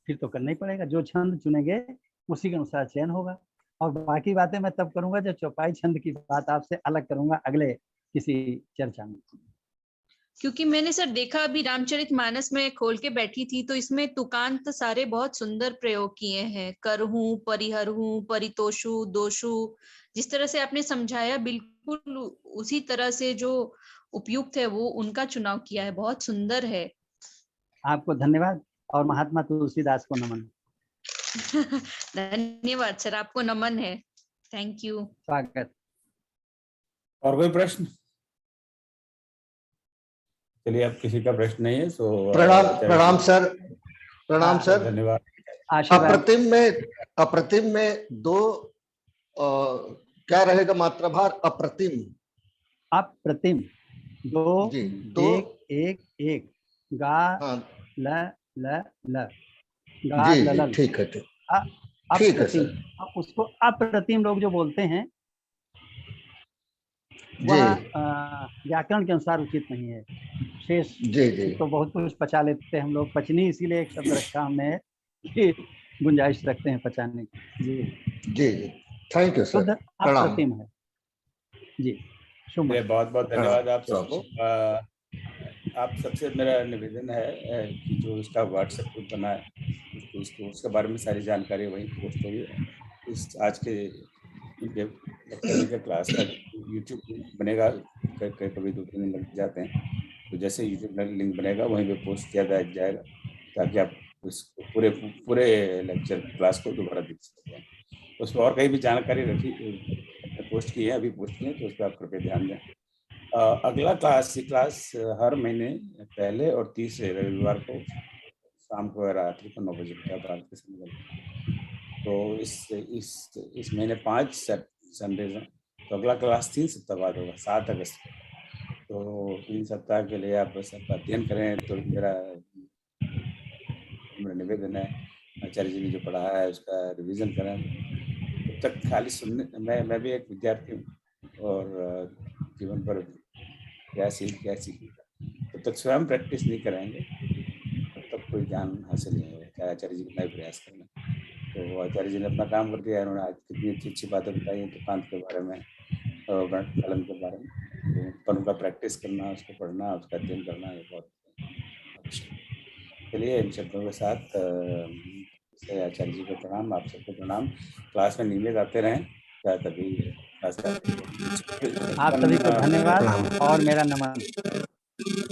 फिर तो करना ही पड़ेगा, जो छंद चुनेंगे उसी के अनुसार चयन होगा। और बाकी बातें मैं तब करूंगा जब चौपाई छंद की बात आपसे अलग करूंगा अगले किसी चर्चा में। क्योंकि मैंने सर देखा अभी रामचरितमानस में खोल के बैठी थी, तो इसमें तुकांत सारे बहुत सुंदर प्रयोग किए हैं। करहूं, परिहरहूं, परितोषु, दोषु, जिस तरह से आपने समझाया बिल्कुल उसी तरह से जो उपयुक्त है वो उनका चुनाव किया है, बहुत सुंदर है। आपको धन्यवाद, और महात्मा तुलसीदास को नमन। धन्यवाद सर, आपको नमन है। Thank you. स्वागत। और कोई प्रश्न? चलिए, अब किसी का प्रश्न नहीं है तो प्रणाम सर। प्रणाम सर। धन्यवाद। अप्रतिम में 2 क्या रहेगा मात्रा भार? अप्रतिम। अप्रतिम, दो जी दो एक एक एक गा हाँ ल ल ल गा जी ल जी ल ठीक है ठीक ठीक है अप्रतिम। सर। अब उसको अप्रतिम लोग जो बोलते हैं जी वह व्याकरण के अनुसार उचित नहीं है। शेष जी जी तो बहुत कुछ पचा लेते हैं हम लोग, पचनी इसीलिए एक शब्द रखा हमने कि गुंजाइश रखते हैं पचाने की। जी जी जी थैंक यू शुद्ध सर। प्रणाम। अप्रतिम है जी। शुभ चलिए, बहुत बहुत धन्यवाद आप प्रणाम। सबको। आप सबसे मेरा निवेदन है कि जो इसका व्हाट्सएप ग्रुप बना है उसको उसके बारे में सारी जानकारी वहीं पोस्ट होगी। इस आज के लेक्चर के क्लास का यूट्यूब बनेगा, कभी 2-3 दिन लग जाते हैं, तो जैसे यूट्यूब लिंक बनेगा वहीं पे पोस्ट किया जाएगा ताकि आप उसको पूरे पूरे लेक्चर क्लास को दोबारा देख सकते हैं। उस पर और कहीं भी जानकारी रखी पोस्ट की है, अभी पोस्ट की है, तो उस पर आप कृपया ध्यान दें। अगला क्लास हर महीने पहले और तीसरे रविवार को शाम को रात्रि को 9 बजे भारत के समय में। तो इस महीने 5 संडे हैं, तो अगला क्लास 3 सप्ताह बाद होगा 7 अगस्त को। तो 3 सप्ताह के लिए आप सब अध्ययन करें, तो मेरा निवेदन है आचार्य जी ने जो पढ़ाया है उसका रिवीजन करें। तब तक खाली सुनने, मैं भी एक विद्यार्थी हूँ और जीवन पर क्या सीखेगा, तब तक स्वयं प्रैक्टिस नहीं करेंगे तब तक कोई ज्ञान हासिल नहीं होगा, चाहे आचार्य जी कितना भी प्रयास कर लें। तो आचार्य जी ने अपना काम कर दिया है, उन्होंने आज कितनी अच्छी अच्छी बातें बताई हैं तुकांत के बारे में और कलम के बारे में। तो पर उनका प्रैक्टिस करना, उसको पढ़ना, उसका अध्ययन करना ये बहुत आवश्यक है। चलिए इन शब्दों के साथ आचार्य जी को प्रणाम, आप सबको प्रणाम। क्लास में नियमित आते रहें, तभी आप सभी को धन्यवाद और मेरा नमन।